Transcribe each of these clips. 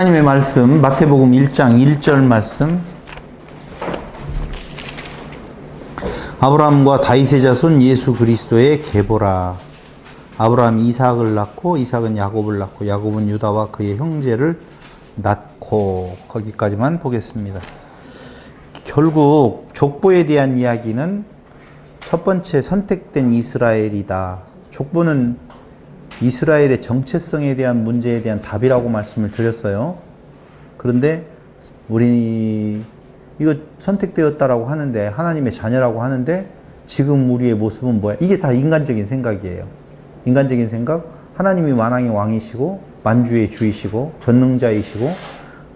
하나님의 말씀 마태복음 1장 1절 말씀. 아브라함과 다윗의 자손 예수 그리스도의 계보라. 아브라함이 이삭을 낳고 이삭은 야곱을 낳고 야곱은 유다와 그의 형제를 낳고, 거기까지만 보겠습니다. 결국 족보에 대한 이야기는 첫 번째 선택된 이스라엘이다. 족보는 이스라엘의 정체성에 대한 문제에 대한 답이라고 말씀을 드렸어요. 그런데 우리 이거 선택되었다라고 하는데, 하나님의 자녀라고 하는데 지금 우리의 모습은 뭐야? 이게 다 인간적인 생각이에요. 인간적인 생각. 하나님이 만왕의 왕이시고 만주의 주이시고 전능자이시고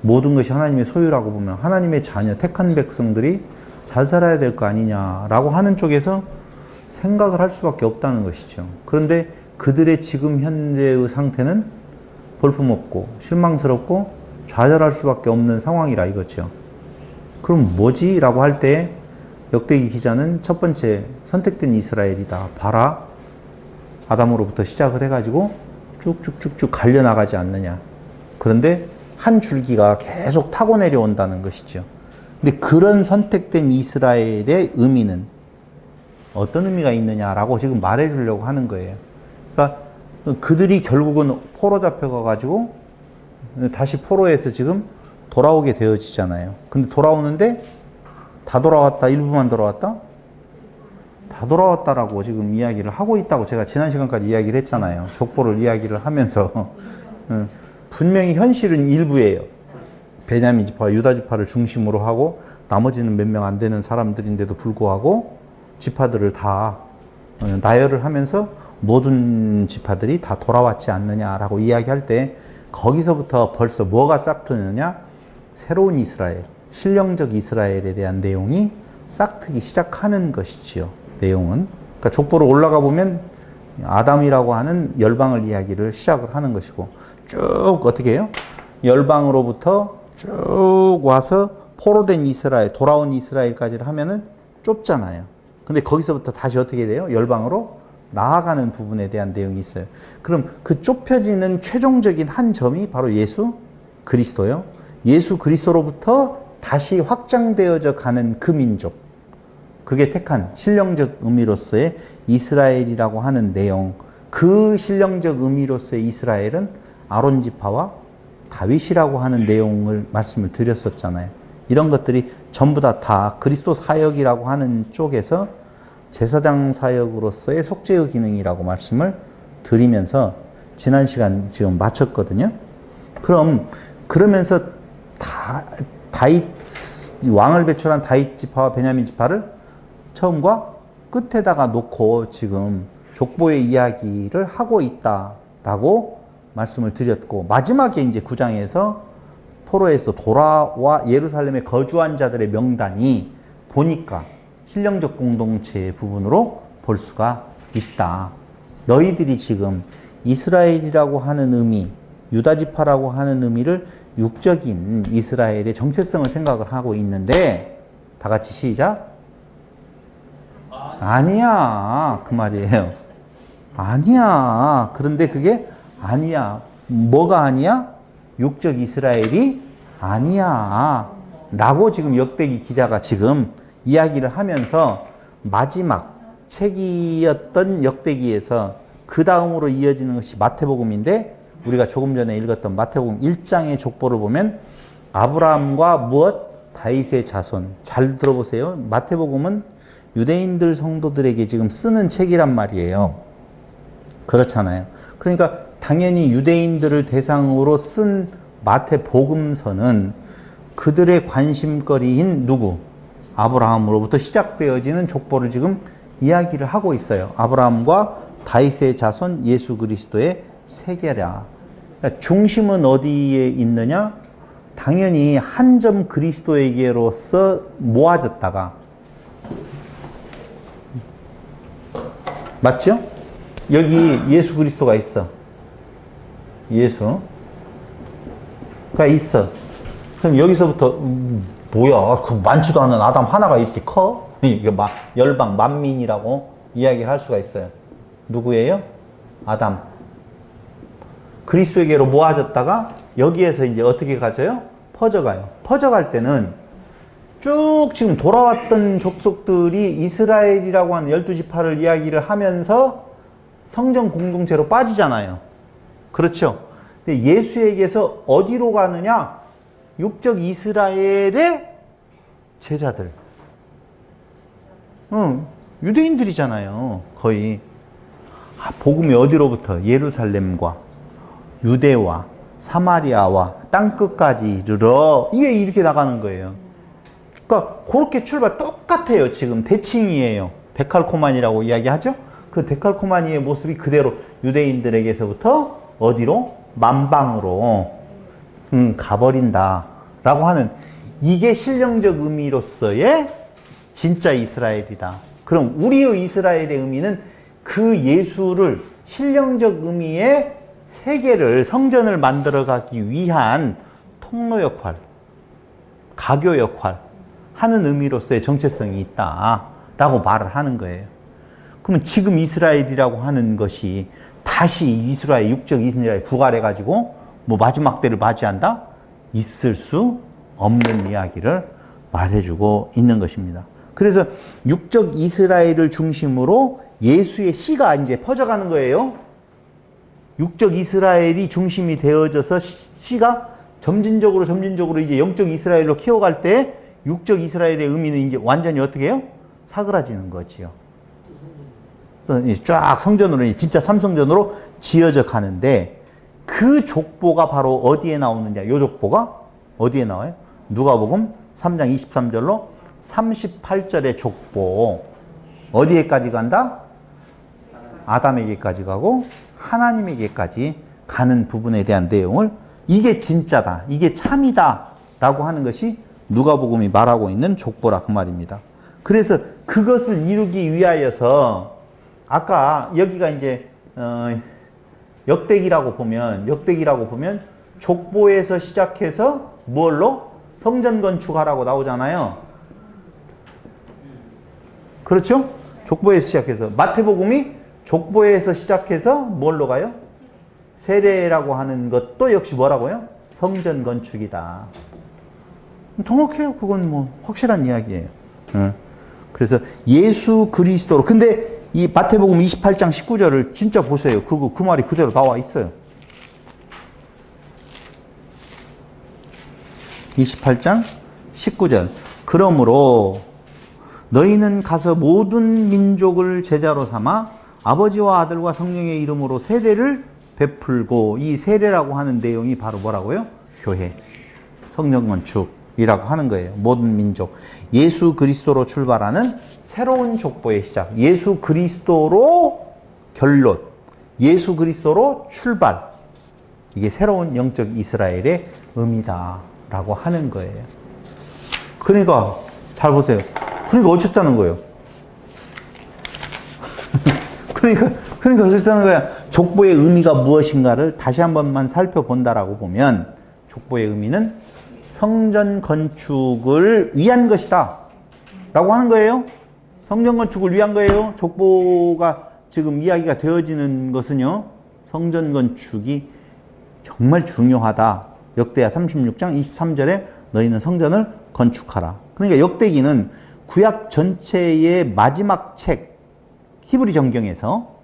모든 것이 하나님의 소유라고 보면 하나님의 자녀, 택한 백성들이 잘 살아야 될 거 아니냐라고 하는 쪽에서 생각을 할 수밖에 없다는 것이죠. 그런데 그들의 지금 현재의 상태는 볼품없고 실망스럽고 좌절할 수밖에 없는 상황이라 이거죠. 그럼 뭐지? 라고 할 때 역대기 기자는 첫 번째 선택된 이스라엘이다. 봐라. 아담으로부터 시작을 해가지고 쭉쭉쭉쭉 갈려나가지 않느냐. 그런데 한 줄기가 계속 타고 내려온다는 것이죠. 근데 그런 선택된 이스라엘의 의미는 어떤 의미가 있느냐라고 지금 말해주려고 하는 거예요. 그러니까 그들이 결국은 포로 잡혀가가지고 다시 포로에서 지금 돌아오게 되어지잖아요. 근데 돌아오는데 다 돌아왔다, 일부만 돌아왔다? 다 돌아왔다라고 지금 이야기를 하고 있다고 제가 지난 시간까지 이야기를 했잖아요. 족보를 이야기를 하면서 분명히 현실은 일부예요. 베냐민 지파와 유다 지파를 중심으로 하고 나머지는 몇 명 안 되는 사람들인데도 불구하고 지파들을 다 나열을 하면서 모든 지파들이 다 돌아왔지 않느냐라고 이야기할 때 거기서부터 벌써 뭐가 싹트느냐? 새로운 이스라엘, 신령적 이스라엘에 대한 내용이 싹트기 시작하는 것이지요. 내용은. 그러니까 족보로 올라가 보면 아담이라고 하는 열방을 이야기를 시작을 하는 것이고 쭉 어떻게 해요? 열방으로부터 쭉 와서 포로된 이스라엘, 돌아온 이스라엘까지를 하면은 좁잖아요. 근데 거기서부터 다시 어떻게 돼요? 열방으로 나아가는 부분에 대한 내용이 있어요. 그럼 그 좁혀지는 최종적인 한 점이 바로 예수 그리스도요. 예수 그리스도로부터 다시 확장되어져 가는 그 민족. 그게 택한 신령적 의미로서의 이스라엘이라고 하는 내용. 그 신령적 의미로서의 이스라엘은 아론 지파와 다윗이라고 하는 내용을 말씀을 드렸었잖아요. 이런 것들이 전부 다 그리스도 사역이라고 하는 쪽에서 제사장 사역으로서의 속죄의 기능이라고 말씀을 드리면서 지난 시간 지금 마쳤거든요. 그러면서 다윗 왕을 배출한 다윗 지파와 베냐민 지파를 처음과 끝에다가 놓고 지금 족보의 이야기를 하고 있다라고 말씀을 드렸고, 마지막에 이제 9장에서 포로에서 돌아와 예루살렘에 거주한 자들의 명단이 보니까 신령적 공동체의 부분으로 볼 수가 있다. 너희들이 지금 이스라엘이라고 하는 의미, 유다지파라고 하는 의미를 육적인 이스라엘의 정체성을 생각을 하고 있는데, 다 같이 시작. 아니야. 그 말이에요. 아니야. 그런데 그게 아니야. 뭐가 아니야? 육적 이스라엘이 아니야. 라고 지금 역대기 기자가 지금 이야기를 하면서 마지막 책이었던 역대기에서 그 다음으로 이어지는 것이 마태복음인데, 우리가 조금 전에 읽었던 마태복음 1장의 족보를 보면 아브라함과 무엇? 다윗의 자손. 잘 들어보세요. 마태복음은 유대인들 성도들에게 지금 쓰는 책이란 말이에요. 그렇잖아요. 그러니까 당연히 유대인들을 대상으로 쓴 마태복음서는 그들의 관심거리인 누구? 아브라함으로부터 시작되어지는 족보를 지금 이야기를 하고 있어요. 아브라함과 다윗의 자손 예수 그리스도의 세계라. 그러니까 중심은 어디에 있느냐? 당연히 한 점 그리스도에게로서 모아졌다가, 맞죠? 여기 예수 그리스도가 있어. 예수가 있어. 그럼 여기서부터 뭐야? 그 많지도 않은 아담 하나가 이렇게 커? 이게 열방 만민이라고 이야기를 할 수가 있어요. 누구예요? 아담. 그리스도에게로 모아졌다가 여기에서 이제 어떻게 가져요? 퍼져가요. 퍼져갈 때는 쭉 지금 돌아왔던 족속들이 이스라엘이라고 하는 12지파를 이야기를 하면서 성전 공동체로 빠지잖아요. 그렇죠? 근데 예수에게서 어디로 가느냐? 육적 이스라엘의 제자들. 유대인들이잖아요. 거의. 복음이 어디로부터? 예루살렘과 유대와 사마리아와 땅끝까지 이르러 이게 이렇게 나가는 거예요. 그러니까 그렇게 출발 똑같아요. 지금 대칭이에요. 데칼코마니라고 이야기하죠. 그 데칼코마니의 모습이 그대로 유대인들에게서부터 어디로? 만방으로 가버린다 라고 하는 이게 신령적 의미로서의 진짜 이스라엘이다. 그럼 우리의 이스라엘의 의미는 그 예수를 신령적 의미의 세계를 성전을 만들어가기 위한 통로 역할, 가교 역할 하는 의미로서의 정체성이 있다라고 말을 하는 거예요. 그러면 지금 이스라엘이라고 하는 것이 다시 이스라엘, 육적 이스라엘 부활해가지고 뭐 마지막 때를 맞이한다? 있을 수 없는 이야기를 말해주고 있는 것입니다. 그래서 육적 이스라엘을 중심으로 예수의 씨가 이제 퍼져가는 거예요. 육적 이스라엘이 중심이 되어져서 씨가 점진적으로 이제 영적 이스라엘로 키워갈 때 육적 이스라엘의 의미는 이제 완전히 어떻게 해요? 사그라지는 거지요. 쫙 성전으로, 진짜 삼성전으로 지어져 가는데 그 족보가 바로 어디에 나오느냐? 요 족보가 어디에 나와요? 누가복음 3장 23절로 38절의 족보. 어디에까지 간다? 아담에게까지 가고 하나님에게까지 가는 부분에 대한 내용을 이게 진짜다, 이게 참이다 라고 하는 것이 누가복음이 말하고 있는 족보라 그 말입니다. 그래서 그것을 이루기 위하여서 아까 여기가 이제 역대기라고 보면 족보에서 시작해서 뭘로? 성전 건축하라고 나오잖아요. 그렇죠? 족보에서 시작해서. 마태복음이 족보에서 시작해서 뭘로 가요? 세례라고 하는 것도 역시 뭐라고요? 성전 건축이다. 정확해요. 그건 뭐 확실한 이야기예요. 그래서 예수 그리스도로. 근데 이 마태복음 28장 19절을 진짜 보세요. 그 말이 그대로 나와 있어요. 28장 19절. 그러므로 너희는 가서 모든 민족을 제자로 삼아 아버지와 아들과 성령의 이름으로 세례를 베풀고, 이 세례라고 하는 내용이 바로 뭐라고요? 교회, 성전 건축이라고 하는 거예요. 모든 민족. 예수 그리스도로 출발하는 새로운 족보의 시작. 예수 그리스도로 결론. 예수 그리스도로 출발. 이게 새로운 영적 이스라엘의 의미다라고 하는 거예요. 그러니까 잘 보세요. 그러니까 어쨌다는 거예요. 그러니까 어쨌다는 거야. 족보의 의미가 무엇인가를 다시 한 번만 살펴본다라고 보면 족보의 의미는 성전 건축을 위한 것이다 라고 하는 거예요. 성전 건축을 위한 거예요. 족보가 지금 이야기가 되어지는 것은요, 성전 건축이 정말 중요하다. 역대하 36장 23절에 너희는 성전을 건축하라. 그러니까 역대기는 구약 전체의 마지막 책, 히브리 정경에서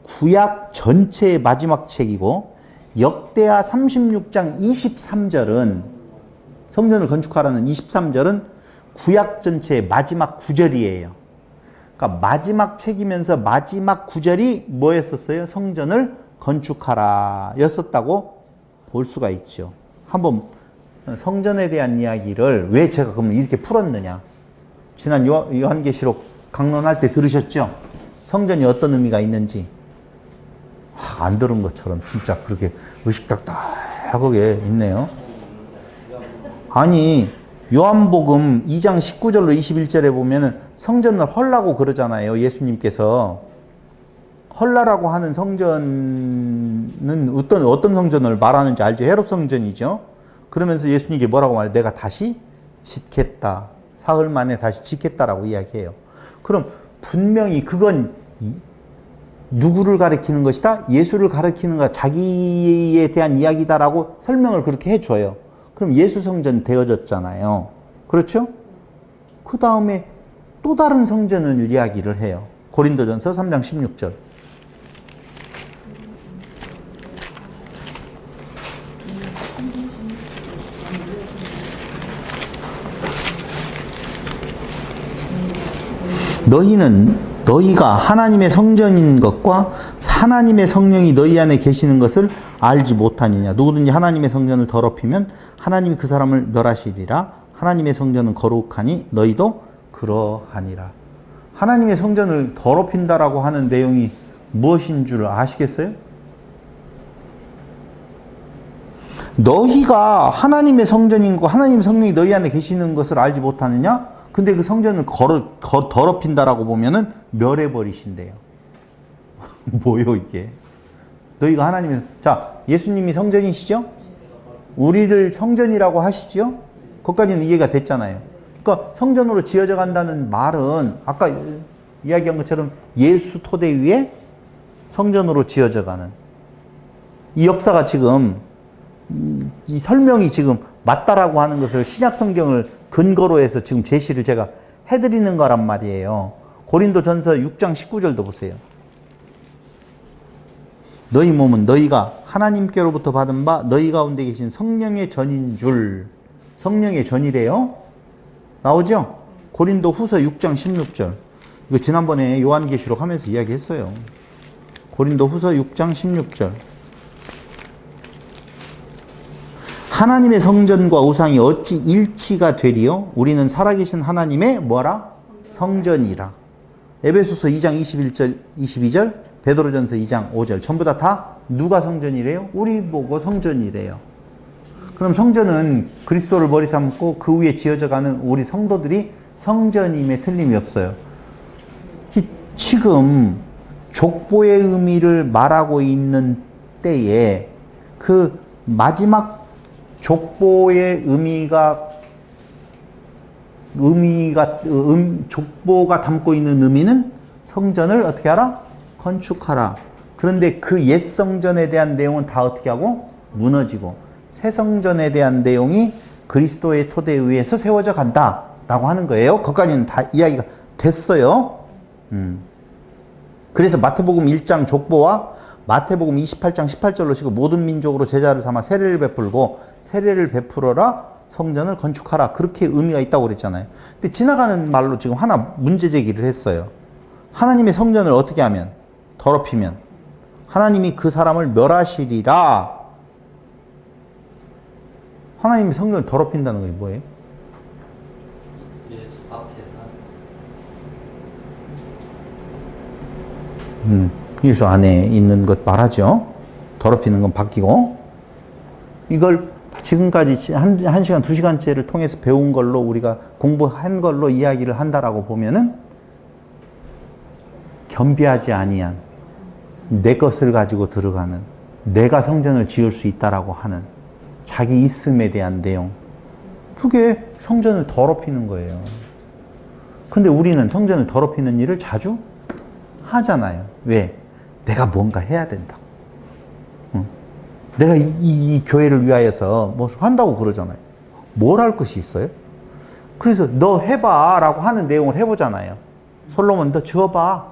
구약 전체의 마지막 책이고, 역대하 36장 23절은, 성전을 건축하라는 23절은 구약 전체의 마지막 구절이에요. 그러니까 마지막 책이면서 마지막 구절이 뭐였었어요? 성전을 건축하라 였었다고 볼 수가 있죠. 한번 성전에 대한 이야기를 왜 제가 그러면 이렇게 풀었느냐. 지난 요한계시록 강론할 때 들으셨죠? 성전이 어떤 의미가 있는지. 안 들은 것처럼 진짜 그렇게 의식딱딱하게 있네요. 아니, 요한복음 2장 19절로 21절에 보면은 성전을 헐라고 그러잖아요. 예수님께서. 헐라라고 하는 성전은 어떤 성전을 말하는지 알죠? 헤롯 성전이죠. 그러면서 예수님께 뭐라고 말해요? 내가 다시 짓겠다. 사흘 만에 다시 짓겠다라고 이야기해요. 그럼 분명히 그건 누구를 가리키는 것이다? 예수를 가리키는 것, 자기에 대한 이야기다라고 설명을 그렇게 해줘요. 그럼 예수 성전 되어졌잖아요. 그렇죠? 그 다음에 또 다른 성전을 이야기를 해요. 고린도전서 3장 16절. 너희가 하나님의 성전인 것과 하나님의 성령이 너희 안에 계시는 것을 알지 못하느냐. 누구든지 하나님의 성전을 더럽히면 하나님이 그 사람을 멸하시리라. 하나님의 성전은 거룩하니 너희도 그러하니라. 하나님의 성전을 더럽힌다라고 하는 내용이 무엇인 줄 아시겠어요? 너희가 하나님의 성전인 거, 하나님의 성령이 너희 안에 계시는 것을 알지 못하느냐? 근데 그 성전을 더럽힌다라고 보면은 멸해버리신대요. 뭐요, 이게? 너희가 하나님의, 자, 예수님이 성전이시죠? 우리를 성전이라고 하시죠? 거기까지는 이해가 됐잖아요. 그러니까 성전으로 지어져 간다는 말은 아까 이야기한 것처럼 예수 토대 위에 성전으로 지어져 가는 이 역사가 지금 이 설명이 지금 맞다라고 하는 것을 신약 성경을 근거로 해서 지금 제시를 제가 해드리는 거란 말이에요. 고린도전서 6장 19절도 보세요. 너희 몸은 너희가 하나님께로부터 받은 바 너희 가운데 계신 성령의 전인 줄. 성령의 전이래요. 나오죠? 고린도 후서 6장 16절. 이거 지난번에 요한계시록 하면서 이야기했어요. 고린도 후서 6장 16절. 하나님의 성전과 우상이 어찌 일치가 되리요? 우리는 살아계신 하나님의 뭐라? 성전이라. 에베소서 2장 21절, 22절, 베드로전서 2장 5절. 전부 다 누가 성전이래요? 우리 보고 성전이래요. 그럼 성전은 그리스도를 머리 삼고 그 위에 지어져가는 우리 성도들이 성전임에 틀림이 없어요. 지금 족보의 의미를 말하고 있는 때에 그 마지막 족보의 족보가 담고 있는 의미는 성전을 어떻게 하라? 건축하라. 그런데 그 옛 성전에 대한 내용은 다 어떻게 하고? 무너지고 새 성전에 대한 내용이 그리스도의 토대에 의해서 세워져 간다라고 하는 거예요. 거기까지는 다 이야기가 됐어요. 그래서 마태복음 1장 족보와 마태복음 28장 18절로 시고 모든 민족으로 제자를 삼아 세례를 베풀고 세례를 베풀어라 성전을 건축하라. 그렇게 의미가 있다고 그랬잖아요. 근데 지나가는 말로 지금 하나 문제 제기를 했어요. 하나님의 성전을 어떻게 하면? 더럽히면 하나님이 그 사람을 멸하시리라. 하나님의 성전을 더럽힌다는 게 뭐예요? 예수 앞에서 예수 안에 있는 것 말하죠. 더럽히는 건 바뀌고. 이걸 지금까지 한 시간, 2시간째를 통해서 배운 걸로 우리가 공부한 걸로 이야기를 한다라고 보면은 겸비하지 아니한 내 것을 가지고 들어가는 내가 성전을 지을 수 있다라고 하는 자기 있음에 대한 내용. 그게 성전을 더럽히는 거예요. 근데 우리는 성전을 더럽히는 일을 자주 하잖아요. 왜? 내가 뭔가 해야 된다고. 내가 이 교회를 위하여서 뭐 한다고 그러잖아요. 뭘 할 것이 있어요? 그래서 너 해봐 라고 하는 내용을 해보잖아요. 솔로몬 너 지어봐.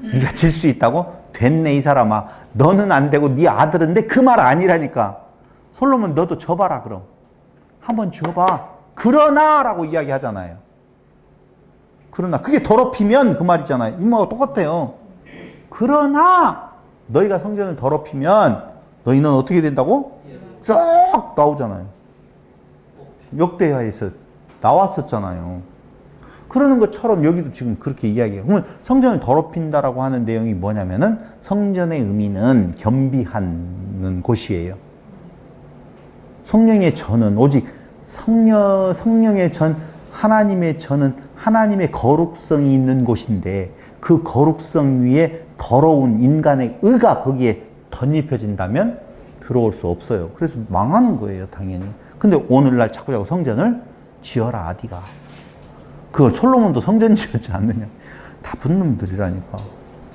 네가 질 수 있다고? 됐네 이 사람아. 너는 안 되고 네 아들은 돼. 그 말 아니라니까. 솔로몬 너도 져봐라 그럼. 한번 지어봐. 그러나 라고 이야기하잖아요. 그러나 그게 더럽히면 그 말이잖아요. 이마가 똑같아요. 그러나 너희가 성전을 더럽히면 너희는 어떻게 된다고? 쫙 나오잖아요. 역대하에서 나왔었잖아요. 그러는 것처럼 여기도 지금 그렇게 이야기해요. 그러면 성전을 더럽힌다라고 하는 내용이 뭐냐면은 성전의 의미는 겸비하는 곳이에요. 성령의 전은 오직 성령의 전, 하나님의 전은 하나님의 거룩성이 있는 곳인데 그 거룩성 위에 더러운 인간의 의가 거기에 덧입혀진다면 들어올 수 없어요. 그래서 망하는 거예요, 당연히. 근데 오늘날 자꾸 성전을 지어라, 아디가. 그걸 솔로몬도 성전 지었지 않느냐. 다 분놈들이라니까.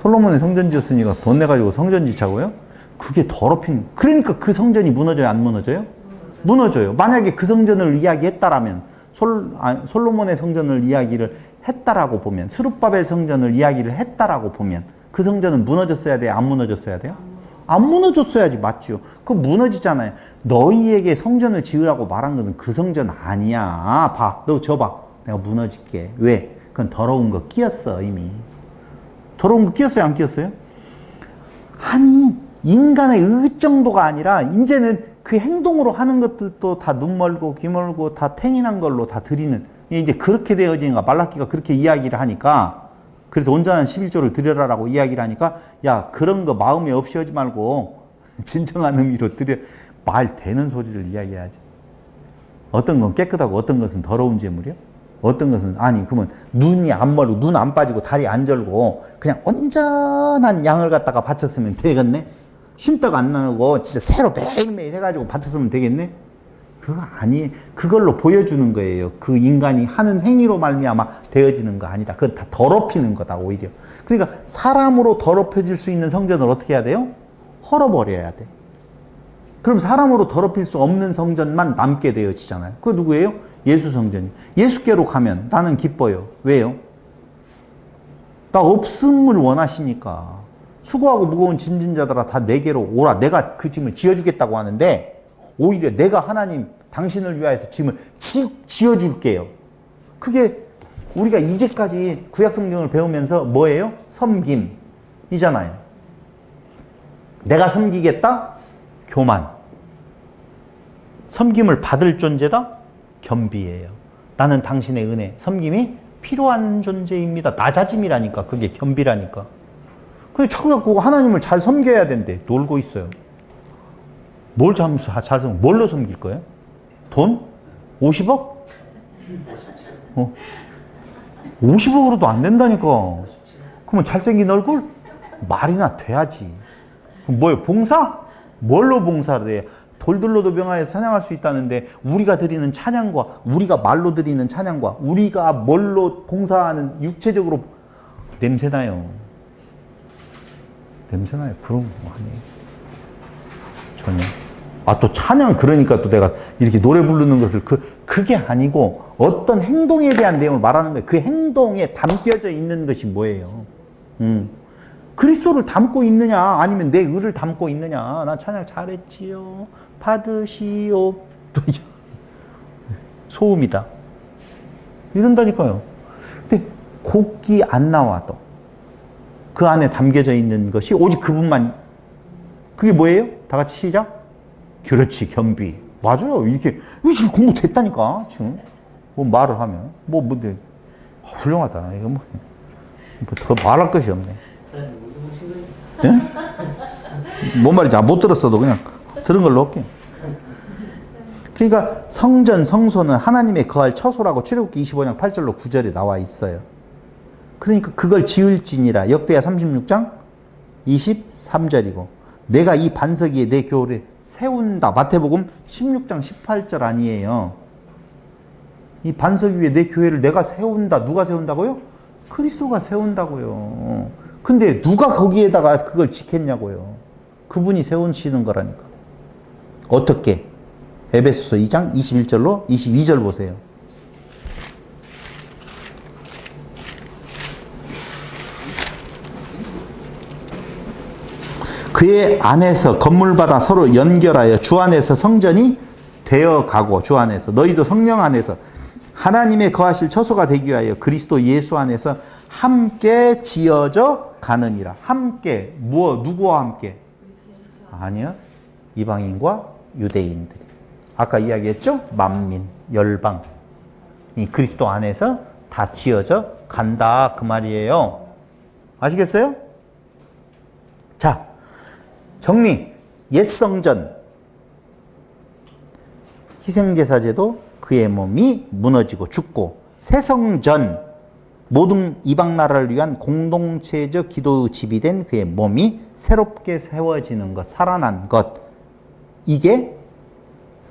솔로몬의 성전 지었으니까 돈 내가지고 성전 짓자고요? 그게 더럽힌, 그러니까 그 성전이 무너져요, 안 무너져요? 무너져요. 만약에 그 성전을 이야기했다라면, 솔로몬의 성전을 이야기를 했다라고 보면, 스룹바벨 성전을 이야기를 했다라고 보면, 그 성전은 무너졌어야 돼요? 안 무너졌어야 돼요? 안 무너졌어야지, 맞죠? 그거 무너지잖아요. 너희에게 성전을 지으라고 말한 것은 그 성전 아니야. 봐, 너 저 봐. 내가 무너질게. 왜? 그건 더러운 거 끼었어, 이미. 더러운 거 끼었어요, 안 끼었어요? 아니, 인간의 의 정도가 아니라, 이제는 그 행동으로 하는 것들도 다 눈 멀고, 귀 멀고, 다 탱인한 걸로 다 드리는, 이제 그렇게 되어지는가, 말라기가 그렇게 이야기를 하니까, 그래서 온전한 11조를 드려라라고 이야기를 하니까, 야, 그런 거 마음에 없이 하지 말고, 진정한 의미로 드려, 말 되는 소리를 이야기해야지. 어떤 건 깨끗하고 어떤 것은 더러운 재물이요? 어떤 것은, 아니, 그러면 눈이 안 멀고, 눈 안 빠지고, 다리 안 절고, 그냥 온전한 양을 갖다가 바쳤으면 되겠네? 쉼떡 안 나고, 진짜 새로 매일매일 해가지고 바쳤으면 되겠네? 그거 아니, 그걸로 보여주는 거예요. 그 인간이 하는 행위로 말미암아 되어지는 거 아니다. 그건 다 더럽히는 거다, 오히려. 그러니까 사람으로 더럽혀질 수 있는 성전을 어떻게 해야 돼요? 헐어버려야 돼. 그럼 사람으로 더럽힐 수 없는 성전만 남게 되어지잖아요. 그거 누구예요? 예수 성전이. 예수께로 가면 나는 기뻐요. 왜요? 나 없음을 원하시니까. 수고하고 무거운 짐진 자들아 다 내게로 오라. 내가 그 짐을 지어주겠다고 하는데, 오히려 내가 하나님 당신을 위하여서 짐을 지어줄게요. 그게 우리가 이제까지 구약성경을 배우면서 뭐예요? 섬김이잖아요. 내가 섬기겠다? 교만. 섬김을 받을 존재다? 겸비예요. 나는 당신의 은혜, 섬김이 필요한 존재입니다. 낮아짐이라니까. 그게 겸비라니까. 근데 자꾸 하나님을 잘 섬겨야 된대. 놀고 있어요. 뭘 잘 섬겨? 뭘로 섬길 거예요? 돈? 50억? 50억으로도 안 된다니까. 그러면 잘생긴 얼굴? 말이나 돼야지. 그럼 뭐예요? 봉사? 뭘로 봉사를 해요? 돌들로도 명하여서 찬양할 수 있다는데, 우리가 드리는 찬양과, 우리가 말로 드리는 찬양과, 우리가 뭘로 봉사하는 육체적으로 냄새나요. 냄새나요. 그런 거 아니에요. 전혀. 아, 또 찬양, 그러니까 또 내가 이렇게 노래 부르는 것을 그게 아니고 어떤 행동에 대한 내용을 말하는 거예요. 그 행동에 담겨져 있는 것이 뭐예요? 그리스도를 담고 있느냐, 아니면 내 의를 담고 있느냐. 나 찬양 잘했지요. 받으시오. 소음이다. 이런다니까요. 근데 곡이 안 나와도 그 안에 담겨져 있는 것이 오직 그분만. 그게 뭐예요? 다 같이 시작. 그렇지, 겸비. 맞아요. 이렇게 공부 됐다니까. 지금 뭐 말을 하면 훌륭하다. 이거 더 말할 것이 없네. 예? 뭔 말인지 못 들었어도 그냥 들은 걸로 할게. 그러니까 성전, 성소는 하나님의 거할 처소라고 출애굽기 25장 8절로 9절에 나와 있어요. 그러니까 그걸 지을지니라. 역대하 36장 23절이고, 내가 이 반석 위에 내 교회를 세운다. 마태복음 16장 18절 아니에요. 이 반석 위에 내 교회를 내가 세운다. 누가 세운다고요? 그리스도가 세운다고요. 근데 누가 거기에다가 그걸 지켰냐고요. 그분이 세우시는 거라니까. 어떻게? 에베소서 2장 21절로 22절 보세요. 그의 안에서 건물마다 서로 연결하여 주 안에서 성전이 되어가고, 주 안에서 너희도 성령 안에서 하나님의 거하실 처소가 되기 위하여 그리스도 예수 안에서 함께 지어져 가느니라. 함께, 누구와 함께? 아니요, 이방인과 유대인들이. 아까 이야기했죠? 만민, 열방. 이 그리스도 안에서 다 지어져 간다, 그 말이에요. 아시겠어요? 자, 정리. 옛 성전, 희생제사제도 그의 몸이 무너지고 죽고, 새 성전, 모든 이방 나라를 위한 공동체적 기도의 집이 된 그의 몸이 새롭게 세워지는 것, 살아난 것. 이게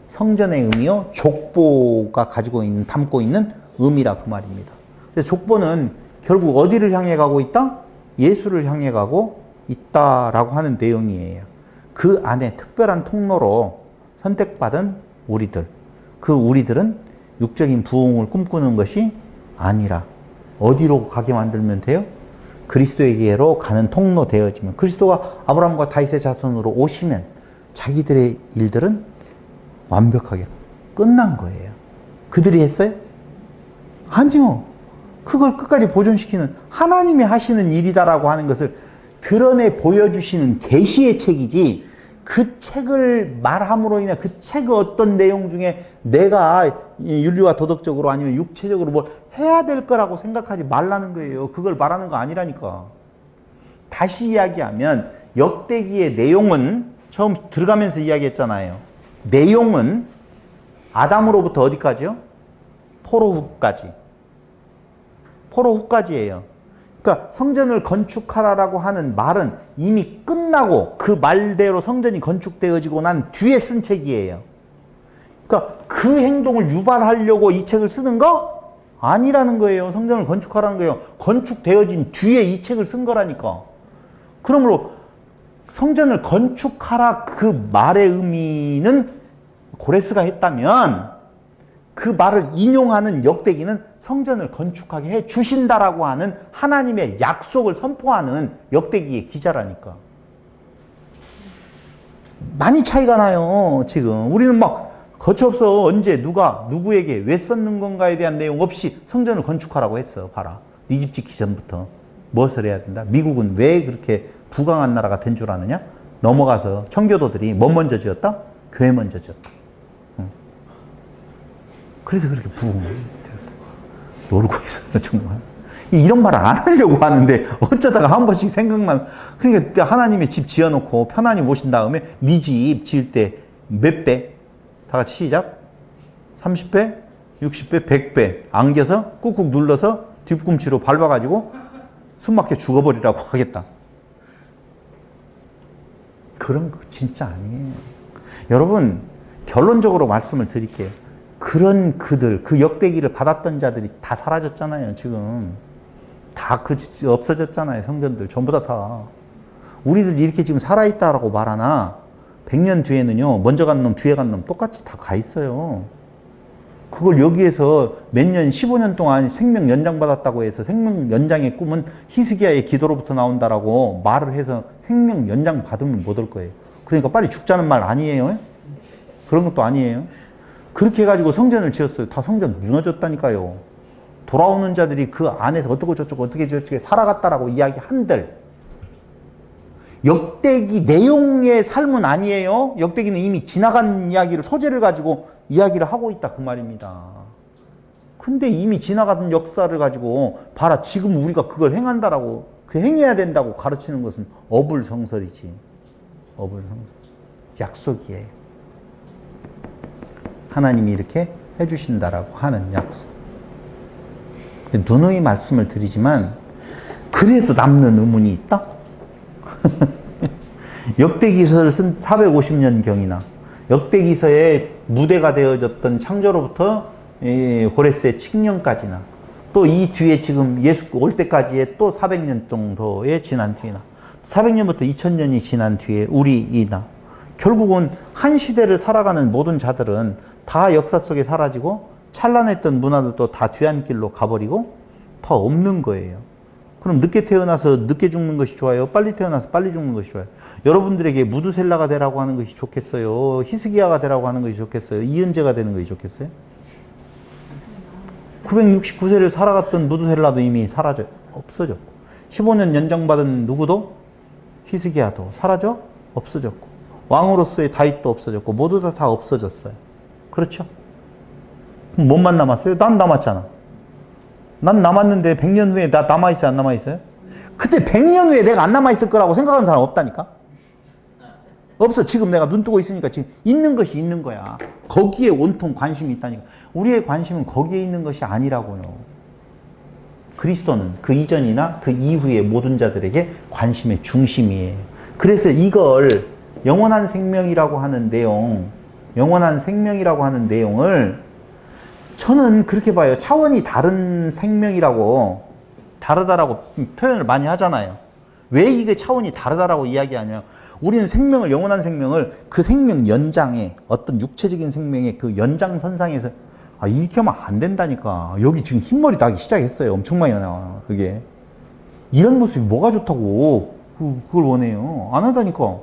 성전의 의미요, 족보가 담고 있는 의미라 그 말입니다. 그래서 족보는 결국 어디를 향해 가고 있다? 예수를 향해 가고 있다라고 하는 내용이에요. 그 안에 특별한 통로로 선택받은 우리들, 그 우리들은 육적인 부흥을 꿈꾸는 것이 아니라 어디로 가게 만들면 돼요? 그리스도에게로 가는 통로 되어지면, 그리스도가 아브라함과 다윗의 자손으로 오시면 자기들의 일들은 완벽하게 끝난 거예요. 그들이 했어요? 아니요. 그걸 끝까지 보존시키는 하나님이 하시는 일이다라고 하는 것을 드러내 보여주시는 계시의 책이지, 그 책을 말함으로 인해 그 책의 어떤 내용 중에 내가 윤리와 도덕적으로 아니면 육체적으로 뭘 해야 될 거라고 생각하지 말라는 거예요. 그걸 말하는 거 아니라니까. 다시 이야기하면 역대기의 내용은 처음 들어가면서 이야기했잖아요. 내용은 아담으로부터 어디까지요? 포로 후까지. 포로 후까지예요. 그러니까 성전을 건축하라라고 하는 말은 이미 끝나고 그 말대로 성전이 건축되어지고 난 뒤에 쓴 책이에요. 그러니까 그 행동을 유발하려고 이 책을 쓰는 거 아니라는 거예요. 성전을 건축하라는 거예요. 건축되어진 뒤에 이 책을 쓴 거라니까. 그러므로 성전을 건축하라 그 말의 의미는 고레스가 했다면, 그 말을 인용하는 역대기는 성전을 건축하게 해 주신다라고 하는 하나님의 약속을 선포하는 역대기의 기자라니까. 많이 차이가 나요. 지금 우리는 막 거쳐없어 언제 누가 누구에게 왜 썼는 건가에 대한 내용 없이 성전을 건축하라고 했어. 봐라. 네 집 짓기 전부터 무엇을 해야 된다? 미국은 왜 그렇게 부강한 나라가 된 줄 아느냐? 넘어가서 청교도들이 뭐 먼저 지었다? 교회 먼저 지었다. 그래서 그렇게 부흥을 놀고 있어요, 정말. 이런 말을 안 하려고 하는데 어쩌다가 한 번씩 생각나면, 그러니까 하나님의 집 지어놓고 편안히 모신 다음에 네 집 지을 때 몇 배? 다 같이 시작. 30배, 60배, 100배 안겨서 꾹꾹 눌러서 뒤꿈치로 밟아가지고 숨막혀 죽어버리라고 하겠다. 그런 거 진짜 아니에요. 여러분, 결론적으로 말씀을 드릴게요. 그런 그들, 그 역대기를 받았던 자들이 다 사라졌잖아요, 지금. 다 없어졌잖아요, 성전들. 전부 다. 우리들 이렇게 지금 살아있다라고 말하나, 100년 뒤에는요, 먼저 간 놈, 뒤에 간 놈 똑같이 다 가 있어요. 그걸 여기에서 몇 년, 15년 동안 생명 연장 받았다고 해서 생명 연장의 꿈은 히스기야의 기도로부터 나온다라고 말을 해서 생명 연장 받으면 못 올 거예요. 그러니까 빨리 죽자는 말 아니에요? 그런 것도 아니에요. 그렇게 해가지고 성전을 지었어요. 다 성전 무너졌다니까요. 돌아오는 자들이 그 안에서 어떻고 저쩌고 어떻게 저쩌고 살아갔다라고 이야기한들, 역대기 내용의 삶은 아니에요. 역대기는 이미 지나간 이야기를, 소재를 가지고 이야기를 하고 있다 그 말입니다. 근데 이미 지나간 역사를 가지고 봐라, 지금 우리가 그걸 행한다라고, 그 행해야 된다고 가르치는 것은 어불성설이지. 어불성설. 약속이에요. 하나님이 이렇게 해주신다라고 하는 약속. 누누이 말씀을 드리지만 그래도 남는 의문이 있다? 역대기서를 쓴 450년경이나 역대기서의 무대가 되어졌던 창조로부터 고레스의 칙령까지나, 또 이 뒤에 지금 예수 올 때까지의 또 400년 정도의 지난 뒤나, 400년부터 2000년이 지난 뒤에 우리이나, 결국은 한 시대를 살아가는 모든 자들은 다 역사 속에 사라지고 찬란했던 문화들도 다 뒤안길로 가버리고 더 없는 거예요. 그럼 늦게 태어나서 늦게 죽는 것이 좋아요? 빨리 태어나서 빨리 죽는 것이 좋아요? 여러분들에게 무드셀라가 되라고 하는 것이 좋겠어요? 히스기야가 되라고 하는 것이 좋겠어요? 이은재가 되는 것이 좋겠어요? 969세를 살아갔던 무드셀라도 이미 사라져 없어졌고, 15년 연장받은 누구도, 히스기야도 사라져 없어졌고, 왕으로서의 다윗도 없어졌고, 모두 다 없어졌어요. 그렇죠? 그럼 뭔만 남았어요? 난 남았잖아. 난 남았는데 100년 후에 나 남아있어요? 안 남아있어요? 근데 100년 후에 내가 안 남아있을 거라고 생각하는 사람 없다니까? 없어. 지금 내가 눈 뜨고 있으니까 지금 있는 것이 있는 거야. 거기에 온통 관심이 있다니까. 우리의 관심은 거기에 있는 것이 아니라고요. 그리스도는 그 이전이나 그 이후의 모든 자들에게 관심의 중심이에요. 그래서 이걸 영원한 생명이라고 하는 내용, 영원한 생명이라고 하는 내용을 저는 그렇게 봐요. 차원이 다른 생명이라고, 다르다라고 표현을 많이 하잖아요. 왜 이게 차원이 다르다라고 이야기하냐. 우리는 생명을, 영원한 생명을 그 생명 연장에 어떤 육체적인 생명의 그 연장선상에서 이렇게 하면 안 된다니까. 여기 지금 흰머리 나기 시작했어요. 엄청 많이 나와. 그게. 이런 모습이 뭐가 좋다고 그걸 원해요. 안 하다니까.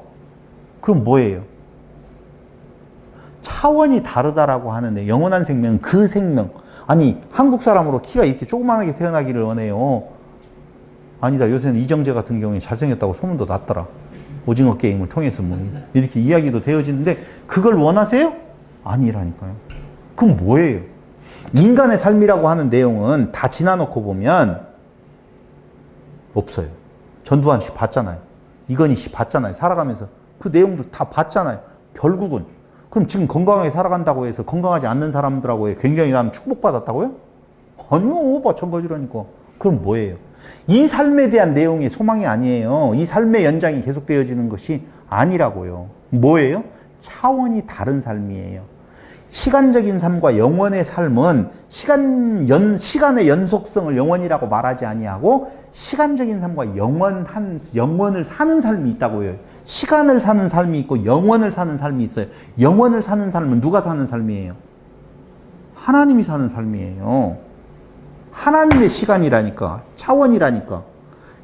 그럼 뭐예요? 차원이 다르다라고 하는데 영원한 생명은 그 생명. 아니 한국 사람으로 키가 이렇게 조그만하게 태어나기를 원해요. 아니다. 요새는 이정재 같은 경우에 잘생겼다고 소문도 났더라. 오징어 게임을 통해서 뭐 이렇게 이야기도 되어지는데 그걸 원하세요? 아니라니까요. 그럼 뭐예요? 인간의 삶이라고 하는 내용은 다 지나놓고 보면 없어요. 전두환 씨 봤잖아요. 이건희 씨 봤잖아요. 살아가면서 그 내용도 다 봤잖아요. 결국은 그럼 지금 건강하게 살아간다고 해서 건강하지 않는 사람들하고 굉장히 나는 축복받았다고요? 아니요. 마찬가지라니까. 그럼 뭐예요? 이 삶에 대한 내용이 소망이 아니에요. 이 삶의 연장이 계속되어지는 것이 아니라고요. 뭐예요? 차원이 다른 삶이에요. 시간적인 삶과 영원의 삶은 시간의 연속성을 영원이라고 말하지 아니하고 시간적인 삶과 영원을 사는 삶이 있다고요. 시간을 사는 삶이 있고 영원을 사는 삶이 있어요. 영원을 사는 삶은 누가 사는 삶이에요? 하나님이 사는 삶이에요. 하나님의 시간이라니까. 차원이라니까.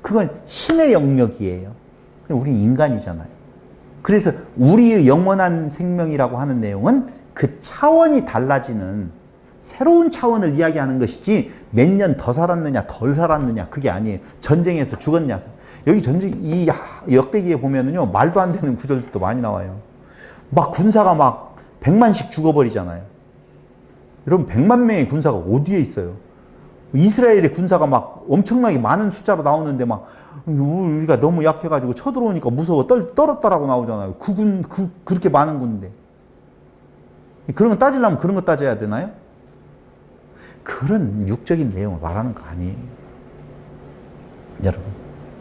그건 신의 영역이에요. 우리는 인간이잖아요. 그래서 우리의 영원한 생명이라고 하는 내용은 그 차원이 달라지는 새로운 차원을 이야기하는 것이지 몇 년 더 살았느냐 덜 살았느냐 그게 아니에요. 전쟁에서 죽었냐. 여기 이 역대기에 보면은요 말도 안 되는 구절도 많이 나와요. 막 군사가 막 100만씩 죽어버리잖아요. 여러분 100만 명의 군사가 어디에 있어요? 이스라엘의 군사가 막 엄청나게 많은 숫자로 나오는데 막 우리가 너무 약해가지고 쳐들어오니까 무서워 떨었다라고 나오잖아요. 그렇게 많은 군인데. 그런 거 따지려면 그런 거 따져야 되나요? 그런 육적인 내용을 말하는 거 아니에요. 여러분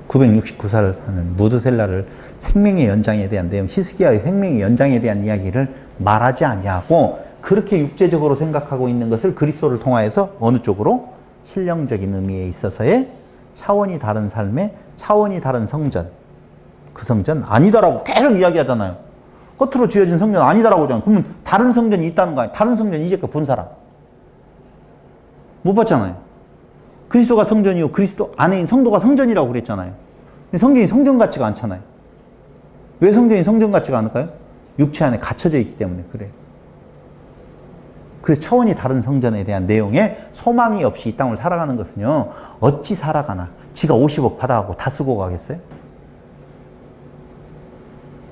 969살을 사는 무드셀라를 생명의 연장에 대한 내용, 히스기야의 생명의 연장에 대한 이야기를 말하지 아니하고 그렇게 육체적으로 생각하고 있는 것을 그리스도를 통하여서 어느 쪽으로? 신령적인 의미에 있어서의 차원이 다른 삶의 차원이 다른 성전. 그 성전 아니다라고 계속 이야기하잖아요. 겉으로 지어진 성전 아니다라고 하잖아요. 그러면 다른 성전이 있다는 거 아니에요? 다른 성전 이제껏 본 사람 못 봤잖아요. 그리스도가 성전이고 그리스도 안에인 성도가 성전이라고 그랬잖아요. 근데 성전이 성전 같지가 않잖아요. 왜 성전이 성전 같지가 않을까요? 육체 안에 갇혀져 있기 때문에 그래요. 그래서 차원이 다른 성전에 대한 내용에 소망이 없이 이 땅을 살아가는 것은요 어찌 살아가나. 지가 50억 받아가고 다 쓰고 가겠어요?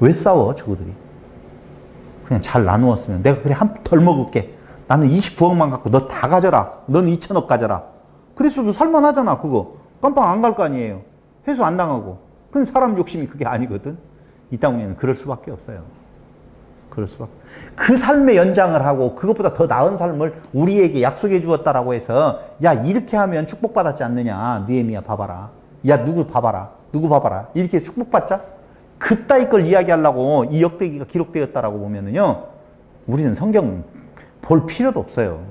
왜 싸워 저거들이? 그냥 잘 나누었으면 내가 그래 한 덜 먹을게. 나는 29억만 갖고 너 다 가져라. 넌 2천억 가져라. 그랬어도 살만하잖아 그거. 깜빵 안 갈 거 아니에요. 회수 안 당하고. 근데 사람 욕심이 그게 아니거든. 이 땅에는 그럴 수밖에 없어요. 그럴 수밖에. 그 삶의 연장을 하고 그것보다 더 나은 삶을 우리에게 약속해 주었다라고 해서 야 이렇게 하면 축복받았지 않느냐. 느헤미야 봐봐라. 야 누구 봐봐라. 누구 봐봐라. 이렇게 축복받자? 그따위 걸 이야기하려고 이 역대기가 기록되었다라고 보면은요 우리는 성경 볼 필요도 없어요.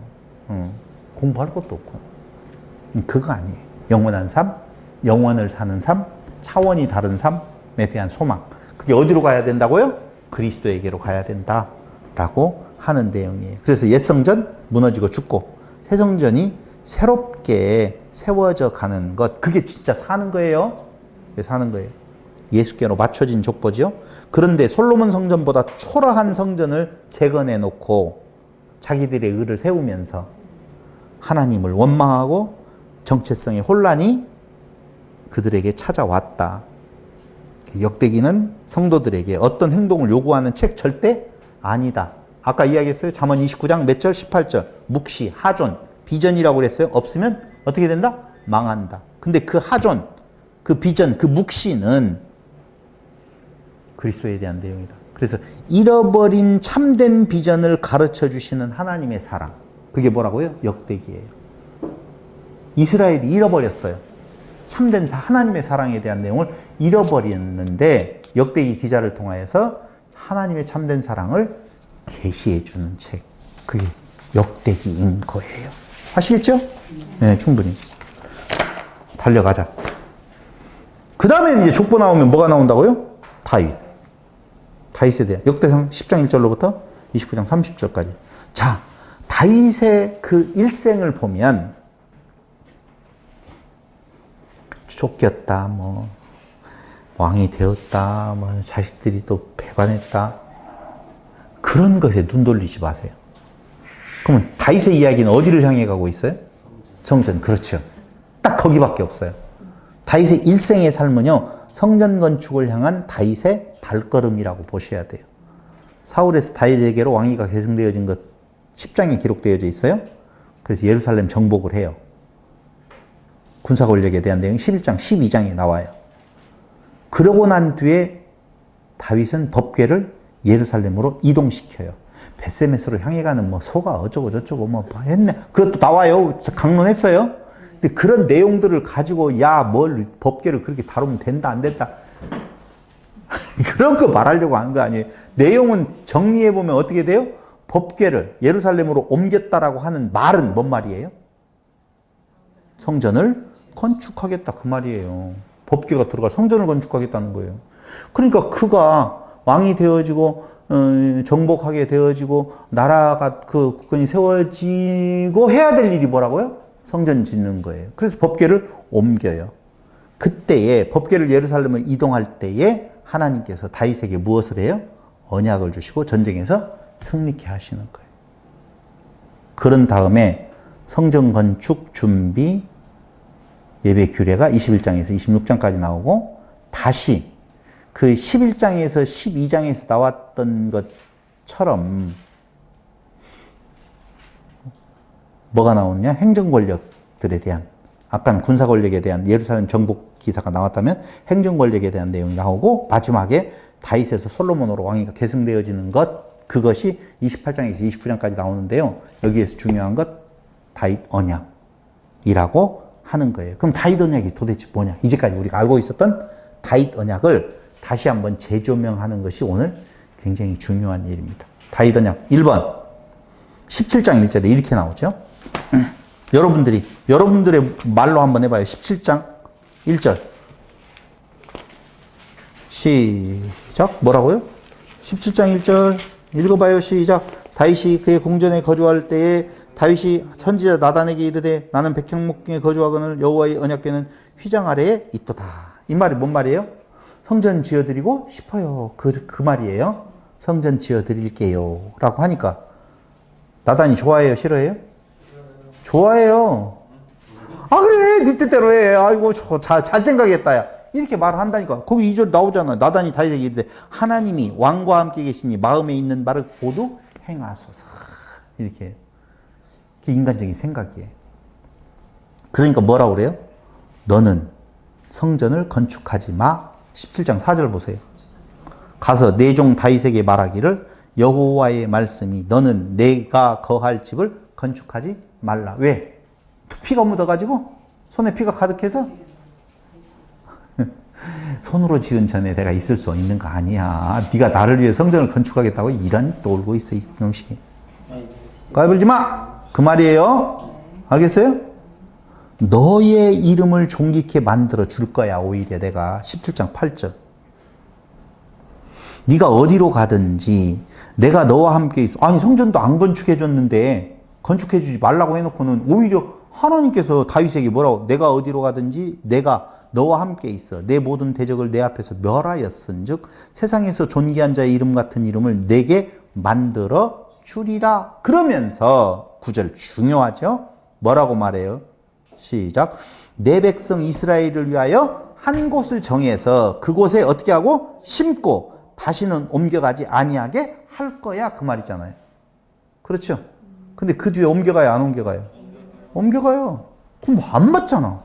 공부할 것도 없고. 그거 아니에요. 영원한 삶, 영원을 사는 삶, 차원이 다른 삶에 대한 소망. 그게 어디로 가야 된다고요? 그리스도에게로 가야 된다라고 하는 내용이에요. 그래서 옛 성전 무너지고 죽고 새 성전이 새롭게 세워져 가는 것. 그게 진짜 사는 거예요. 사는 거예요. 예수께로 맞춰진 족보죠. 그런데 솔로몬 성전보다 초라한 성전을 재건해 놓고 자기들의 의를 세우면서 하나님을 원망하고 정체성의 혼란이 그들에게 찾아왔다. 역대기는 성도들에게 어떤 행동을 요구하는 책 절대 아니다. 아까 이야기했어요. 잠언 29장 몇 절? 18절. 묵시, 하존, 비전이라고 그랬어요. 없으면 어떻게 된다? 망한다. 근데 그 하존, 그 비전, 그 묵시는 그리스도에 대한 내용이다. 그래서 잃어버린 참된 비전을 가르쳐 주시는 하나님의 사랑. 그게 뭐라고요? 역대기예요. 이스라엘이 잃어버렸어요. 참된 하나님의 사랑에 대한 내용을 잃어버렸는데 역대기 기자를 통하여서 하나님의 참된 사랑을 계시해 주는 책. 그게 역대기인 거예요. 아시겠죠? 네, 충분히. 달려가자. 그 다음에 이제 족보 나오면 뭐가 나온다고요? 다윗. 다윗에 대한 역대상 10장 1절로부터 29장 30절까지. 자, 다윗의 그 일생을 보면 쫓겼다, 뭐 왕이 되었다, 뭐 자식들이 또 배반했다. 그런 것에 눈 돌리지 마세요. 그러면 다윗의 이야기는 어디를 향해 가고 있어요? 성전. 그렇죠. 딱 거기밖에 없어요. 다윗의 일생의 삶은요, 성전 건축을 향한 다윗의 발걸음이라고 보셔야 돼요. 사울에서 다윗에게로 왕위가 계승되어진 것 10장에 기록되어져 있어요. 그래서 예루살렘 정복을 해요. 군사 권력에 대한 내용이 11장, 12장에 나와요. 그러고 난 뒤에 다윗은 법궤를 예루살렘으로 이동시켜요. 벳세메스로 향해 가는 뭐 소가 어쩌고 저쩌고 뭐 했네. 그것도 나와요. 강론했어요. 근데 그런 내용들을 가지고 야, 뭘 법궤를 그렇게 다루면 된다 안 된다. 그런 거 말하려고 하는 거 아니에요. 내용은 정리해 보면 어떻게 돼요? 법궤를 예루살렘으로 옮겼다라고 하는 말은 뭔 말이에요? 성전을 건축하겠다 그 말이에요. 법궤가 들어가 성전을 건축하겠다는 거예요. 그러니까 그가 왕이 되어지고 정복하게 되어지고 나라가 그 국권이 세워지고 해야 될 일이 뭐라고요? 성전 짓는 거예요. 그래서 법궤를 옮겨요. 그때에 법궤를 예루살렘을 이동할 때에 하나님께서 다윗에게 무엇을 해요? 언약을 주시고 전쟁에서 승리케 하시는 거예요. 그런 다음에 성전 건축 준비 예배 규례가 21장에서 26장까지 나오고 다시 그 11장에서 12장에서 나왔던 것처럼 뭐가 나오느냐? 행정 권력들에 대한, 아까는 군사 권력에 대한 예루살렘 정복 기사가 나왔다면 행정 권력에 대한 내용이 나오고 마지막에 다윗에서 솔로몬으로 왕위가 계승되어지는 것, 그것이 28장에서 29장까지 나오는데요. 여기에서 중요한 것 다윗 언약이라고 하는 거예요. 그럼 다윗 언약이 도대체 뭐냐? 이제까지 우리가 알고 있었던 다윗 언약을 다시 한번 재조명하는 것이 오늘 굉장히 중요한 일입니다. 다윗 언약 1번 17장 1절에 이렇게 나오죠. 여러분들의 말로 한번 해봐요. 17장 1절 시작. 뭐라고요? 17장 1절 읽어봐요. 시작. 다윗이 그의 궁전에 거주할 때에 다윗이 선지자 나단에게 이르되 나는 백향목경에 거주하거늘 여호와의 언약궤는 휘장 아래에 있도다. 이 말이 뭔 말이에요? 성전 지어드리고 싶어요. 그 말이에요. 성전 지어드릴게요 라고 하니까 나단이 좋아해요? 싫어해요? 좋아해요. 아 그래 네 뜻대로 해. 아이고 잘 생각했다 야. 이렇게 말을 한다니까. 거기 2절 나오잖아. 나단이 다윗에게 이르되 하나님이 왕과 함께 계시니 마음에 있는 말을 모두 행하소서. 이렇게. 그게 인간적인 생각이에요. 그러니까 뭐라고 그래요? 너는 성전을 건축하지 마. 17장 4절 보세요. 가서 내 종 다윗에게 말하기를 여호와의 말씀이 너는 내가 거할 집을 건축하지 말라. 왜? 피가 묻어가지고? 손에 피가 가득해서? 손으로 지은 전에 내가 있을 수 있는 거 아니야. 네가 나를 위해 성전을 건축하겠다고 이런 놀고 있어, 이놈식이. 까불지 마! 그 말이에요. 알겠어요? 너의 이름을 존귀케 만들어 줄 거야. 오히려 내가 17장 8절. 네가 어디로 가든지 내가 너와 함께 있어. 아니 성전도 안 건축해 줬는데 건축해 주지 말라고 해놓고는 오히려 하나님께서 다윗에게 뭐라고? 내가 어디로 가든지 내가 너와 함께 있어. 내 모든 대적을 내 앞에서 멸하였은즉 세상에서 존귀한 자의 이름 같은 이름을 내게 만들어 주리라. 그러면서 9절 중요하죠? 뭐라고 말해요? 시작. 내 백성 이스라엘을 위하여 한 곳을 정해서 그곳에 어떻게 하고 심고 다시는 옮겨가지 아니하게 할 거야. 그 말이잖아요. 그렇죠? 근데 그 뒤에 옮겨가요? 안 옮겨가요? 옮겨가요. 그럼 뭐 안 맞잖아.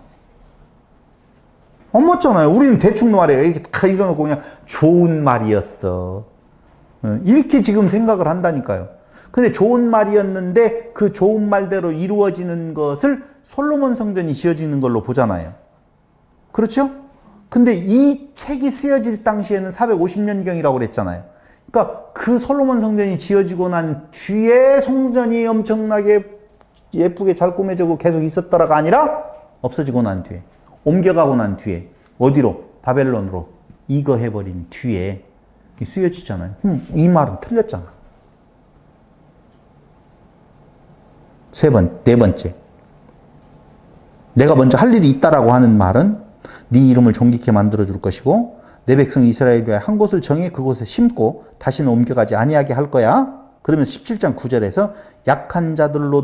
안 맞잖아요. 우리는 대충 말해요. 이렇게 다 읽어놓고 그냥 좋은 말이었어. 이렇게 지금 생각을 한다니까요. 근데 좋은 말이었는데 그 좋은 말대로 이루어지는 것을 솔로몬 성전이 지어지는 걸로 보잖아요. 그렇죠? 근데 이 책이 쓰여질 당시에는 450년경이라고 그랬잖아요. 그러니까 그 솔로몬 성전이 지어지고 난 뒤에 성전이 엄청나게 예쁘게 잘 꾸며지고 계속 있었더라가 아니라 없어지고 난 뒤에 옮겨가고 난 뒤에 어디로? 바벨론으로 이거 해버린 뒤에 쓰여지잖아요. 이 말은 틀렸잖아. 네 번째. 내가 먼저 할 일이 있다라고 하는 말은 네 이름을 존귀케 만들어줄 것이고 내 백성 이스라엘 위하여 한 곳을 정해 그곳에 심고 다시는 옮겨가지 아니하게 할 거야. 그러면 17장 9절에서 악한 자들로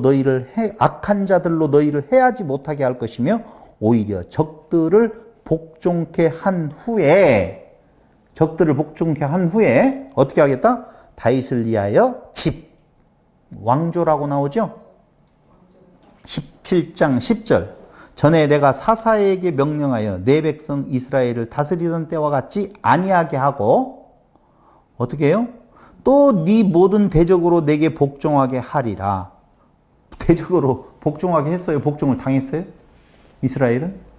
너희를 해하지 못하게 할 것이며 오히려 적들을 복종케 한 후에 어떻게 하겠다? 다윗을 위하여 집, 왕조라고 나오죠? 17장 10절 전에 내가 사사에게 명령하여 내 백성 이스라엘을 다스리던 때와 같이 아니하게 하고 어떻게 해요? 또 네 모든 대적으로 내게 복종하게 하리라. 대적으로 복종하게 했어요? 복종을 당했어요? 이스라엘은?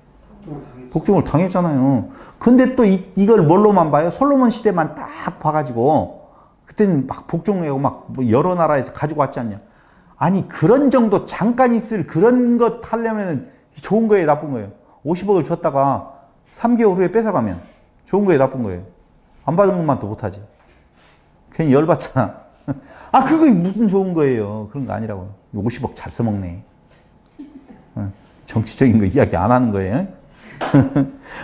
복종을 당했잖아요. 근데 또 이걸 뭘로만 봐요? 솔로몬 시대만 딱 봐가지고 그때는 막 복종하고 막 여러 나라에서 가지고 왔지 않냐. 아니 그런 정도 잠깐 있을 그런 것 하려면 좋은 거예요, 나쁜 거예요? 50억을 줬다가 3개월 후에 뺏어가면 좋은 거예요, 나쁜 거예요? 안 받은 것만 더 못하지. 괜히 열받잖아. 아, 그거 무슨 좋은 거예요. 그런 거 아니라고요. 50억 잘 써먹네. 정치적인 거 이야기 안 하는 거예요.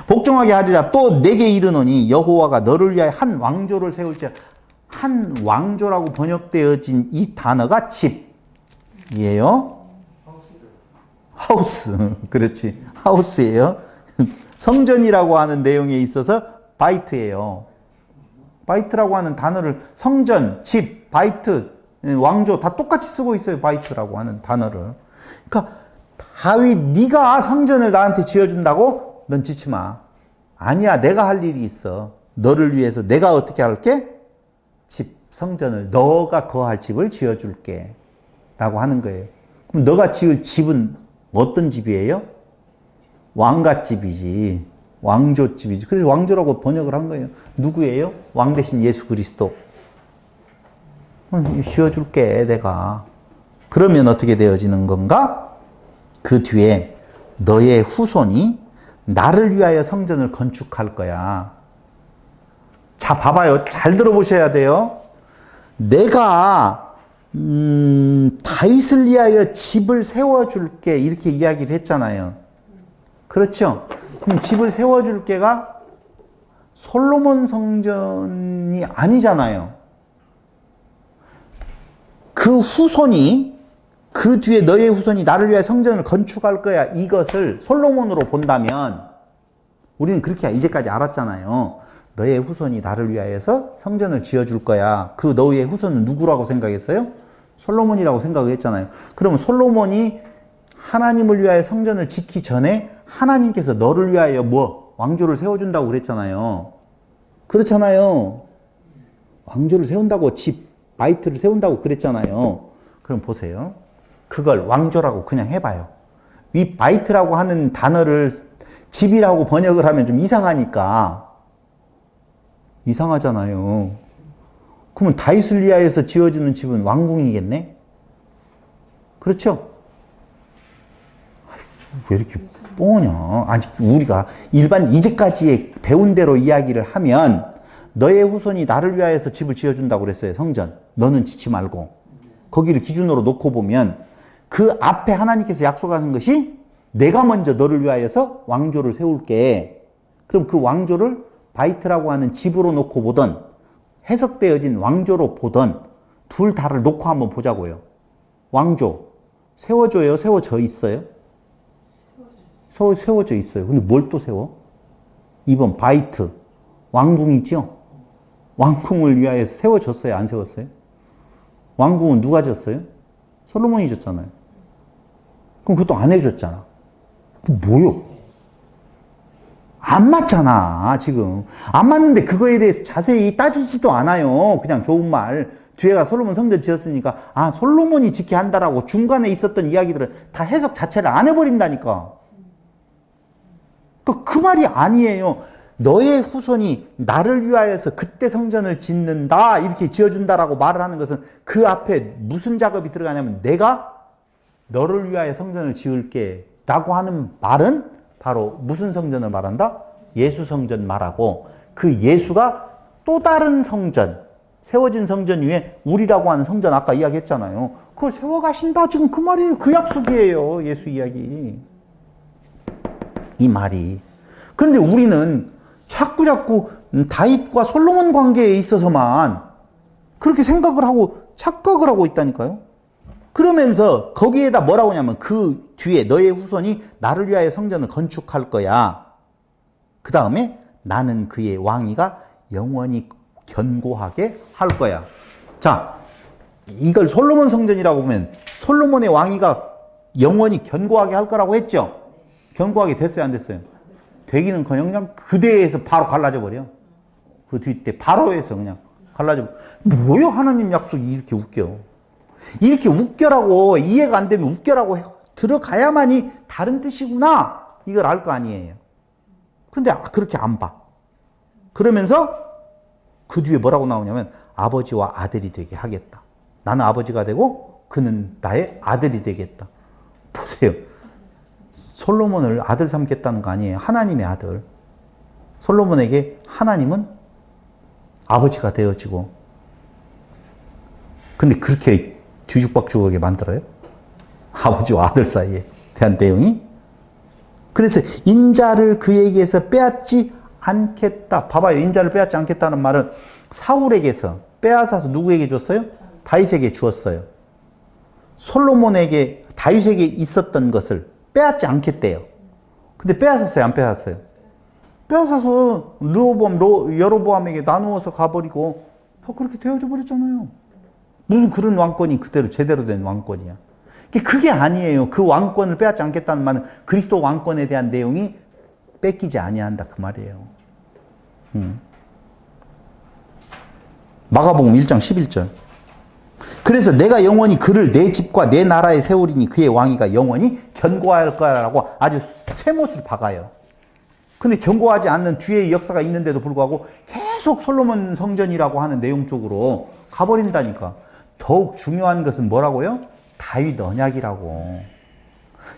복종하게 하리라. 또 내게 이르노니 여호와가 너를 위하여 한 왕조를 세울지라. 한 왕조라고 번역되어진 이 단어가 집이에요. 하우스. 그렇지. 하우스예요. 성전이라고 하는 내용에 있어서 바이트예요. 바이트라고 하는 단어를 성전, 집, 바이트, 왕조 다 똑같이 쓰고 있어요. 바이트라고 하는 단어를. 그러니까 다윗 네가 성전을 나한테 지어준다고? 넌 짓지 마. 아니야. 내가 할 일이 있어. 너를 위해서 내가 어떻게 할게? 집, 성전을 너가 거할 집을 지어줄게 라고 하는 거예요. 그럼 너가 지을 집은 어떤 집이에요? 왕갓집이지. 왕조집이지. 그래서 왕조라고 번역을 한 거예요. 누구예요? 왕 대신 예수 그리스도. 지어줄게 내가. 그러면 어떻게 되어지는 건가? 그 뒤에 너의 후손이 나를 위하여 성전을 건축할 거야. 자, 봐봐요. 잘 들어보셔야 돼요. 내가 다윗을 위하여 집을 세워줄게 이렇게 이야기를 했잖아요. 그렇죠? 그럼 집을 세워줄게가 솔로몬 성전이 아니잖아요. 그 후손이 그 뒤에 너의 후손이 나를 위하여 성전을 건축할 거야. 이것을 솔로몬으로 본다면 우리는 그렇게 이제까지 알았잖아요. 너의 후손이 나를 위하여서 성전을 지어줄 거야. 그 너의 후손은 누구라고 생각했어요? 솔로몬이라고 생각을 했잖아요. 그러면 솔로몬이 하나님을 위하여 성전을 짓기 전에 하나님께서 너를 위하여 왕조를 세워준다고 그랬잖아요. 그렇잖아요. 왕조를 세운다고 집, 바이트를 세운다고 그랬잖아요. 그럼 보세요. 그걸 왕조라고 그냥 해봐요. 이 바이트라고 하는 단어를 집이라고 번역을 하면 좀 이상하니까. 이상하잖아요. 그러면 다윗을 위하여서 지어지는 집은 왕궁이겠네? 그렇죠? 왜 이렇게 뻔하냐? 아직 우리가 이제까지 배운 대로 이야기를 하면 너의 후손이 나를 위하여서 집을 지어준다고 그랬어요. 성전. 너는 짓지 말고. 거기를 기준으로 놓고 보면 그 앞에 하나님께서 약속하는 것이 내가 먼저 너를 위하여서 왕조를 세울게. 그럼 그 왕조를 바이트라고 하는 집으로 놓고 보던 해석되어진 왕조로 보던 둘 다를 놓고 한번 보자고요. 왕조. 세워져요? 세워져 있어요? 세워져 있어요. 근데 뭘 또 세워? 2번 바이트. 왕궁이죠? 왕궁을 위하여서 세워졌어요? 안 세웠어요? 왕궁은 누가 졌어요? 솔로몬이 졌잖아요. 그럼 그것도 안 해줬잖아. 뭐요? 안 맞잖아, 지금. 안 맞는데 그거에 대해서 자세히 따지지도 않아요. 그냥 좋은 말. 뒤에가 솔로몬 성전 지었으니까, 아, 솔로몬이 짓게 한다라고 중간에 있었던 이야기들은 다 해석 자체를 안 해버린다니까. 그 말이 아니에요. 너의 후손이 나를 위하여서 그때 성전을 짓는다, 이렇게 지어준다라고 말을 하는 것은 그 앞에 무슨 작업이 들어가냐면 내가 너를 위하여 성전을 지을게 라고 하는 말은 바로 무슨 성전을 말한다? 예수 성전 말하고 그 예수가 또 다른 성전, 세워진 성전 위에 우리라고 하는 성전 아까 이야기했잖아요. 그걸 세워가신다 지금 그 말이에요. 그 약속이에요. 예수 이야기. 이 말이. 그런데 우리는 자꾸 다윗과 솔로몬 관계에 있어서만 그렇게 생각을 하고 착각을 하고 있다니까요. 그러면서 거기에다 뭐라고 하냐면 그 뒤에 너의 후손이 나를 위하여 성전을 건축할 거야. 그 다음에 나는 그의 왕위가 영원히 견고하게 할 거야. 자, 이걸 솔로몬 성전이라고 보면 솔로몬의 왕위가 영원히 견고하게 할 거라고 했죠. 견고하게 됐어요, 안 됐어요? 되기는커녕 그냥 그대에서 바로 갈라져 버려. 그 뒷대 바로 해서 그냥 갈라져. 뭐요? 하나님 약속이 이렇게 웃겨. 이렇게 웃겨라고 이해가 안 되면 웃겨라고 들어가야만이 다른 뜻이구나. 이걸 알 거 아니에요. 근데 그렇게 안 봐. 그러면서 그 뒤에 뭐라고 나오냐면 아버지와 아들이 되게 하겠다. 나는 아버지가 되고 그는 나의 아들이 되겠다. 보세요. 솔로몬을 아들 삼겠다는 거 아니에요. 하나님의 아들. 솔로몬에게 하나님은 아버지가 되어지고. 근데 그렇게 뒤죽박죽하게 만들어요? 아버지와 아들 사이에 대한 내용이? 그래서 인자를 그에게서 빼앗지 않겠다. 봐봐요. 인자를 빼앗지 않겠다는 말은 사울에게서 빼앗아서 누구에게 줬어요? 다윗에게 주었어요. 솔로몬에게 다윗에게 있었던 것을 빼앗지 않겠대요. 근데 빼앗았어요? 안 빼앗았어요? 빼앗아서 여로보암에게 나누어서 가버리고 더 그렇게 되어져 버렸잖아요. 무슨 그런 왕권이 그대로 제대로 된 왕권이야. 그게 아니에요. 그 왕권을 빼앗지 않겠다는 말은 그리스도 왕권에 대한 내용이 뺏기지 아니한다 그 말이에요. 마가복음 1장 11절. 그래서 내가 영원히 그를 내 집과 내 나라에 세우리니 그의 왕위가 영원히 견고할 거라고 아주 쇠못을 박아요. 근데 견고하지 않는 뒤에 역사가 있는데도 불구하고 계속 솔로몬 성전이라고 하는 내용 쪽으로 가버린다니까. 더욱 중요한 것은 뭐라고요? 다윗 언약이라고.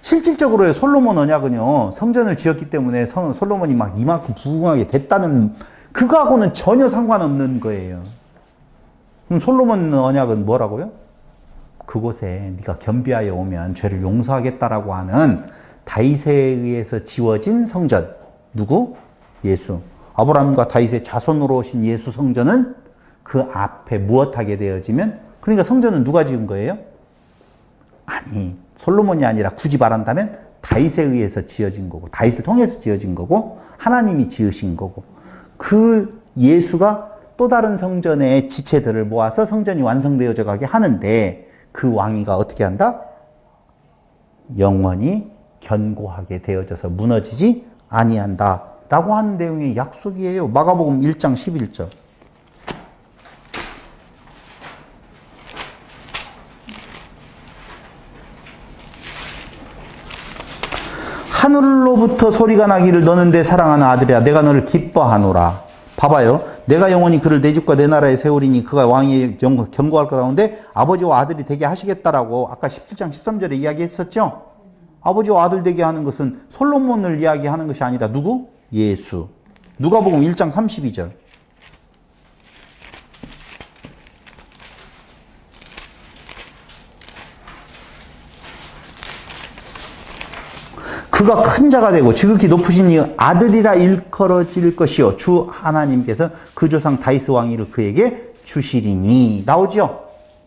실질적으로요, 솔로몬 언약은요, 성전을 지었기 때문에 솔로몬이 막 이만큼 부흥하게 됐다는, 그거하고는 전혀 상관없는 거예요. 그럼 솔로몬 언약은 뭐라고요? 그곳에 네가 겸비하여 오면 죄를 용서하겠다라고 하는 다윗에 의해서 지어진 성전. 누구? 예수. 아브라함과 다윗의 자손으로 오신 예수 성전은 그 앞에 무엇하게 되어지면, 그러니까 성전은 누가 지은 거예요? 아니, 솔로몬이 아니라 굳이 말한다면 다윗에 의해서 지어진 거고, 다윗을 통해서 지어진 거고, 하나님이 지으신 거고, 그 예수가 또 다른 성전의 지체들을 모아서 성전이 완성되어져 가게 하는데, 그 왕위가 어떻게 한다? 영원히 견고하게 되어져서 무너지지 아니한다 라고 하는 내용의 약속이에요. 마가복음 1장 11절. 하늘로부터 소리가 나기를 너는 내 사랑하는 아들이야 내가 너를 기뻐하노라. 봐봐요. 내가 영원히 그를 내 집과 내 나라에 세우리니 그가 왕이 견고할 거다. 하는데 아버지와 아들이 되게 하시겠다라고 아까 17장 13절에 이야기했었죠. 아버지와 아들 되게 하는 것은 솔로몬을 이야기하는 것이 아니라 누구? 예수. 누가복음 1장 32절. 그가 큰 자가 되고 지극히 높으신 이 아들이라 일컬어질 것이요 주 하나님께서 그 조상 다윗 왕위를 그에게 주시리니. 나오죠?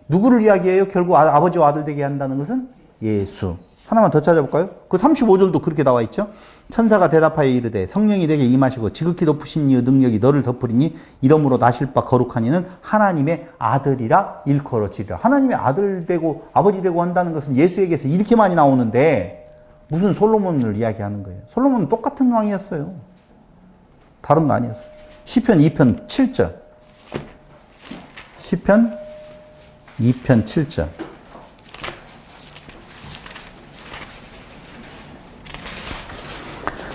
누구를 이야기해요? 결국 아버지와 아들 되게 한다는 것은 예수. 하나만 더 찾아볼까요? 그 35절도 그렇게 나와 있죠. 천사가 대답하여 이르되 성령이 내게 임하시고 지극히 높으신 이의 능력이 너를 덮으리니 이러므로 나실 바 거룩한 이는 하나님의 아들이라 일컬어지리라. 하나님의 아들 되고 아버지 되고 한다는 것은 예수에게서 이렇게 많이 나오는데 무슨 솔로몬을 이야기하는 거예요. 솔로몬은 똑같은 왕이었어요. 다른 거 아니었어요. 시편 2편 7절. 시편 2편 7절.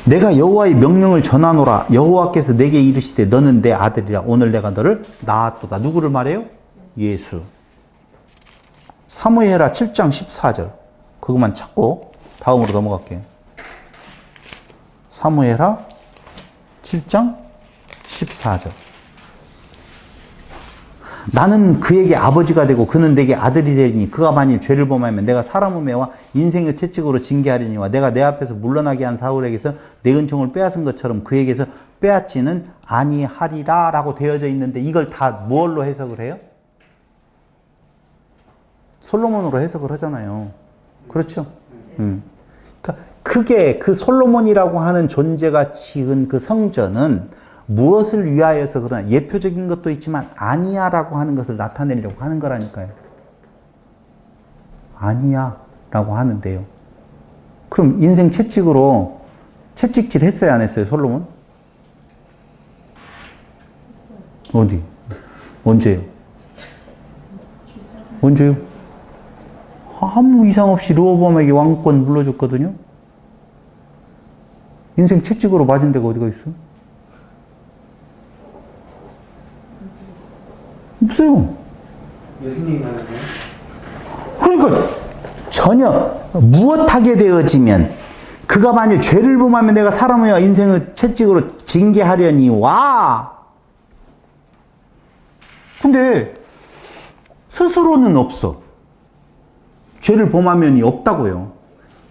내가 여호와의 명령을 전하노라. 여호와께서 내게 이르시되 너는 내 아들이라. 오늘 내가 너를 낳았도다. 누구를 말해요? 예수. 사무엘하 7장 14절. 그것만 찾고 다음으로 넘어갈게요. 사무엘하 7장 14절. 나는 그에게 아버지가 되고 그는 내게 아들이 되리니 그가 만일 죄를 범하면 내가 사람을 매와 인생의 채찍으로 징계하리니와 내가 내 앞에서 물러나게 한 사울에게서 내 은총을 빼앗은 것처럼 그에게서 빼앗지는 아니하리라 라고 되어져 있는데 이걸 다 뭘로 해석을 해요? 솔로몬으로 해석을 하잖아요. 그렇죠? 그러니까 그게 그 솔로몬이라고 하는 존재가 지은 그 성전은 무엇을 위하여서 그러나 예표적인 것도 있지만 아니야 라고 하는 것을 나타내려고 하는 거라니까요. 아니야 라고 하는데요. 그럼 인생 채찍으로 채찍질 했어요 안 했어요 솔로몬? 어디? 언제요? 언제요? 아무 이상 없이 르호보암에게 왕권 물려줬거든요. 인생 채찍으로 맞은 데가 어디가 있어? 없어요. 예수님 말하는 거예요? 그러니까 전혀 무엇하게 되어지면 그가 만일 죄를 범하면 내가 사람의 인생을 채찍으로 징계하려니 와. 근데 스스로는 없어. 죄를 범하면이 없다고요.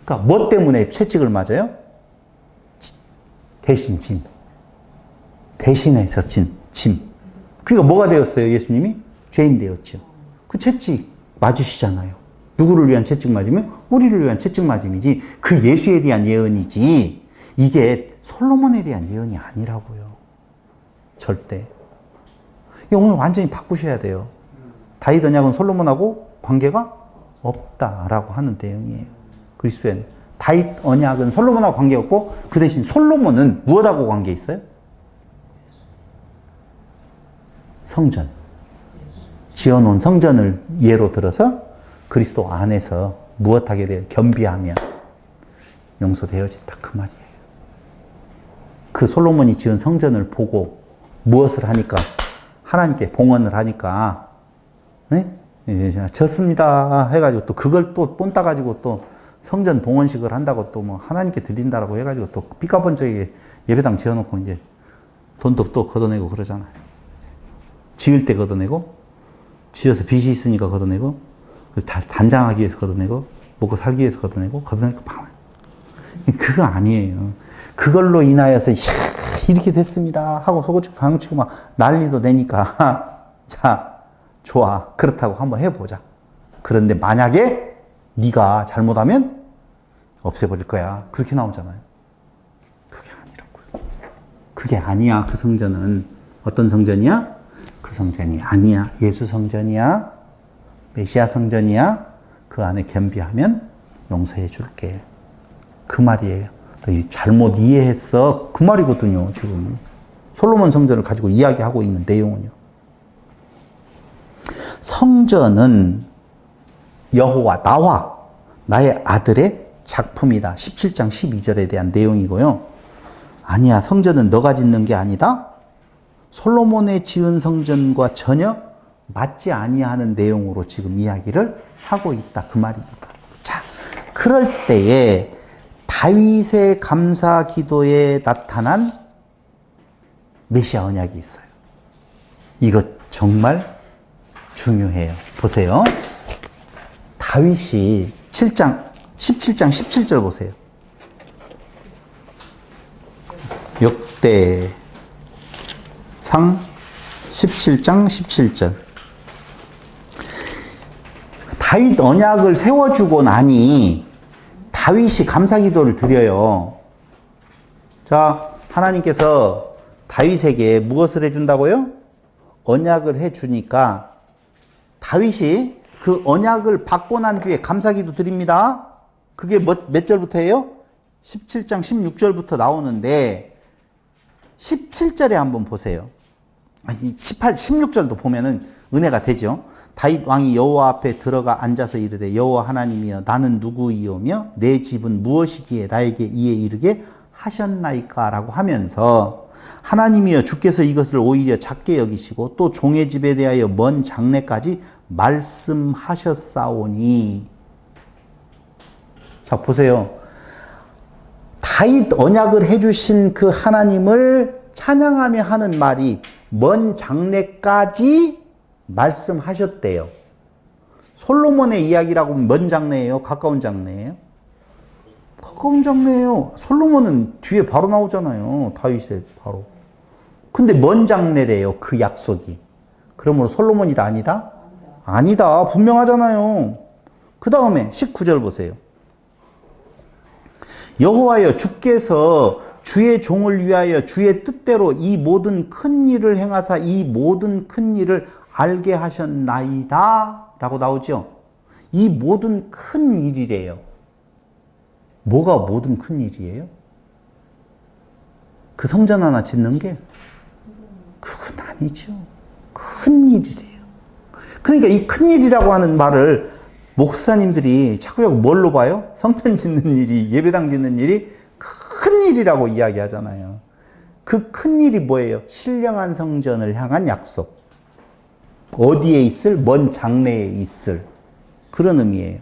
그러니까 뭐 때문에 채찍을 맞아요? 대신 짐. 대신해서 짐. 그러니까 뭐가 되었어요, 예수님이? 죄인 되었죠. 그 채찍 맞으시잖아요. 누구를 위한 채찍 맞으면? 우리를 위한 채찍 맞음이지. 그 예수에 대한 예언이지. 이게 솔로몬에 대한 예언이 아니라고요. 절대. 오늘 완전히 바꾸셔야 돼요. 다윗 언약은 솔로몬하고 관계가 없다라고 하는 내용이에요. 그리스도에는. 다윗 언약은 솔로몬하고 관계가 없고 그 대신 솔로몬은 무엇하고 관계 있어요? 성전. 지어놓은 성전을 예로 들어서 그리스도 안에서 무엇하게 돼요? 겸비하면 용서되어진다. 그 말이에요. 그 솔로몬이 지은 성전을 보고 무엇을 하니까? 하나님께 봉헌을 하니까, 네? 졌습니다. 해가지고 또 그걸 또 뽐따가지고 또 성전 봉헌식을 한다고 또 뭐 하나님께 드린다라고 해가지고 또 삐까번쩍하게 예배당 지어놓고 이제 돈도 또 걷어내고 그러잖아요. 지을 때 걷어내고, 지어서 빚이 있으니까 걷어내고, 단장하기 위해서 걷어내고, 먹고 살기 위해서 걷어내고, 걷어내고 막. 그거 아니에요. 그걸로 인하여서, 이렇게 됐습니다. 하고 소고치고 방치고 막 난리도 내니까, 자, 좋아. 그렇다고 한번 해보자. 그런데 만약에 네가 잘못하면 없애버릴 거야. 그렇게 나오잖아요. 그게 아니라고요. 그게 아니야. 그 성전은. 어떤 성전이야? 그 성전이 아니야. 예수 성전이야. 메시아 성전이야. 그 안에 겸비하면 용서해 줄게. 그 말이에요. 잘못 이해했어. 그 말이거든요. 지금 솔로몬 성전을 가지고 이야기하고 있는 내용은요. 성전은 여호와 나와 나의 아들의 작품이다. 17장 12절에 대한 내용이고요. 아니야. 성전은 너가 짓는 게 아니다. 솔로몬의 지은 성전과 전혀 맞지 아니하는 내용으로 지금 이야기를 하고 있다. 그 말입니다. 자, 그럴 때에 다윗의 감사 기도에 나타난 메시아 언약이 있어요. 이것 정말 중요해요. 보세요. 다윗이 17장 17절 보세요. 역대상 17장 17절. 다윗 언약을 세워주고 나니 다윗이 감사기도를 드려요. 자, 하나님께서 다윗에게 무엇을 해준다고요? 언약을 해주니까 다윗이 그 언약을 받고 난 뒤에 감사기도 드립니다. 그게 몇 절부터예요? 17장 16절부터 나오는데 17절에 한번 보세요. 16절도 보면은 은혜가 되죠. 다윗 왕이 여호와 앞에 들어가 앉아서 이르되 여호와 하나님이여 나는 누구이오며 내 집은 무엇이기에 나에게 이에 이르게 하셨나이까 라고 하면서 하나님이여 주께서 이것을 오히려 작게 여기시고 또 종의 집에 대하여 먼 장래까지 말씀하셨사오니. 자 보세요. 다윗 언약을 해주신 그 하나님을 찬양하며 하는 말이 먼 장래까지 말씀하셨대요. 솔로몬의 이야기라고 하면 먼 장래예요? 가까운 장래예요? 가까운 장래예요. 솔로몬은 뒤에 바로 나오잖아요. 다윗에 바로. 근데 먼 장래래요. 그 약속이. 그러므로 솔로몬이다 아니다? 아니다. 분명하잖아요. 그 다음에 19절 보세요. 여호와여 주께서 주의 종을 위하여 주의 뜻대로 이 모든 큰 일을 행하사 이 모든 큰 일을 알게 하셨나이다 라고 나오죠. 이 모든 큰 일이래요. 뭐가 모든 큰 일이에요? 그 성전 하나 짓는 게 그건 아니죠. 큰 일이래요. 그러니까 이 큰 일이라고 하는 말을 목사님들이 자꾸 뭘로 봐요? 성전 짓는 일이, 예배당 짓는 일이 큰 일이라고 이야기하잖아요. 그 큰 일이 뭐예요? 신령한 성전을 향한 약속. 어디에 있을? 먼 장래에 있을. 그런 의미예요.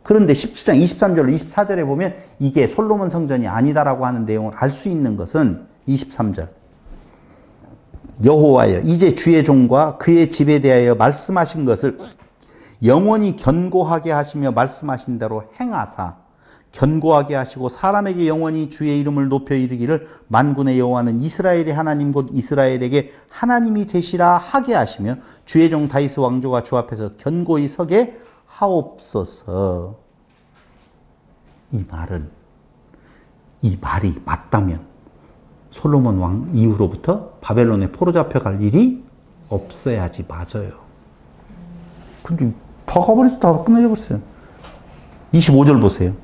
그런데 17장 23절로 24절에 보면 이게 솔로몬 성전이 아니다라고 하는 내용을 알 수 있는 것은 23절. 여호와여 이제 주의 종과 그의 집에 대하여 말씀하신 것을 영원히 견고하게 하시며 말씀하신 대로 행하사 견고하게 하시고 사람에게 영원히 주의 이름을 높여 이르기를 만군의 여호와는 이스라엘의 하나님 곧 이스라엘에게 하나님이 되시라 하게 하시며 주의 종 다윗 왕조가 주 앞에서 견고히 서게 하옵소서. 이 말이 맞다면 솔로몬 왕 이후로부터 바벨론에 포로 잡혀갈 일이 없어야지 맞아요. 근데 다 가버렸어. 다 끝내져 버렸어요. 25절 보세요.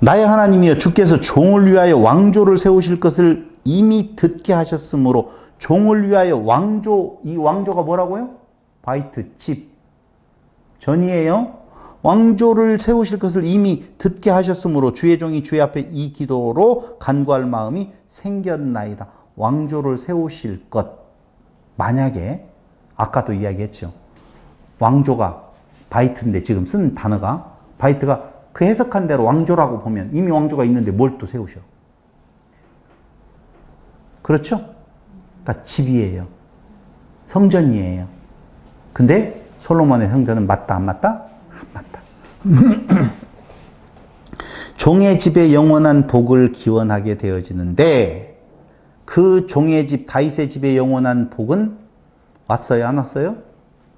나의 하나님이여 주께서 종을 위하여 왕조를 세우실 것을 이미 듣게 하셨으므로 종을 위하여 왕조, 이 왕조가 뭐라고요? 바이트, 집. 전이에요. 왕조를 세우실 것을 이미 듣게 하셨으므로 주의 종이 주의 앞에 이 기도로 간구할 마음이 생겼나이다. 왕조를 세우실 것. 만약에 아까도 이야기했죠. 왕조가 바이트인데 지금 쓴 단어가 바이트가 그 해석한 대로 왕조라고 보면 이미 왕조가 있는데 뭘 또 세우셔? 그렇죠? 그러니까 집이에요. 성전이에요. 근데 솔로몬의 성전은 맞다 안 맞다? 안 맞다. 종의 집에 영원한 복을 기원하게 되어지는데 그 종의 집 다윗의 집에 영원한 복은 왔어요? 안 왔어요?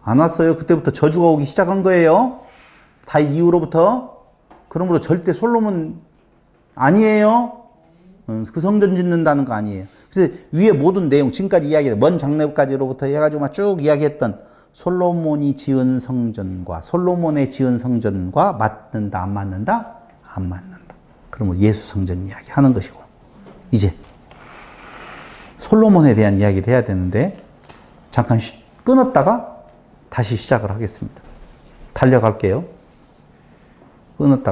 안 왔어요. 그때부터 저주가 오기 시작한 거예요. 다윗 이후로부터. 그러므로 절대 솔로몬 아니에요. 그 성전 짓는다는 거 아니에요. 그래서 위에 모든 내용 지금까지 이야기했던 먼 장래까지로부터 해가지고 쭉 이야기했던 솔로몬이 지은 성전과 솔로몬의 지은 성전과 맞는다 안 맞는다? 안 맞는다. 그러면 예수 성전 이야기 하는 것이고 이제 솔로몬에 대한 이야기를 해야 되는데 잠깐 끊었다가 다시 시작을 하겠습니다. 달려갈게요. 끊었다가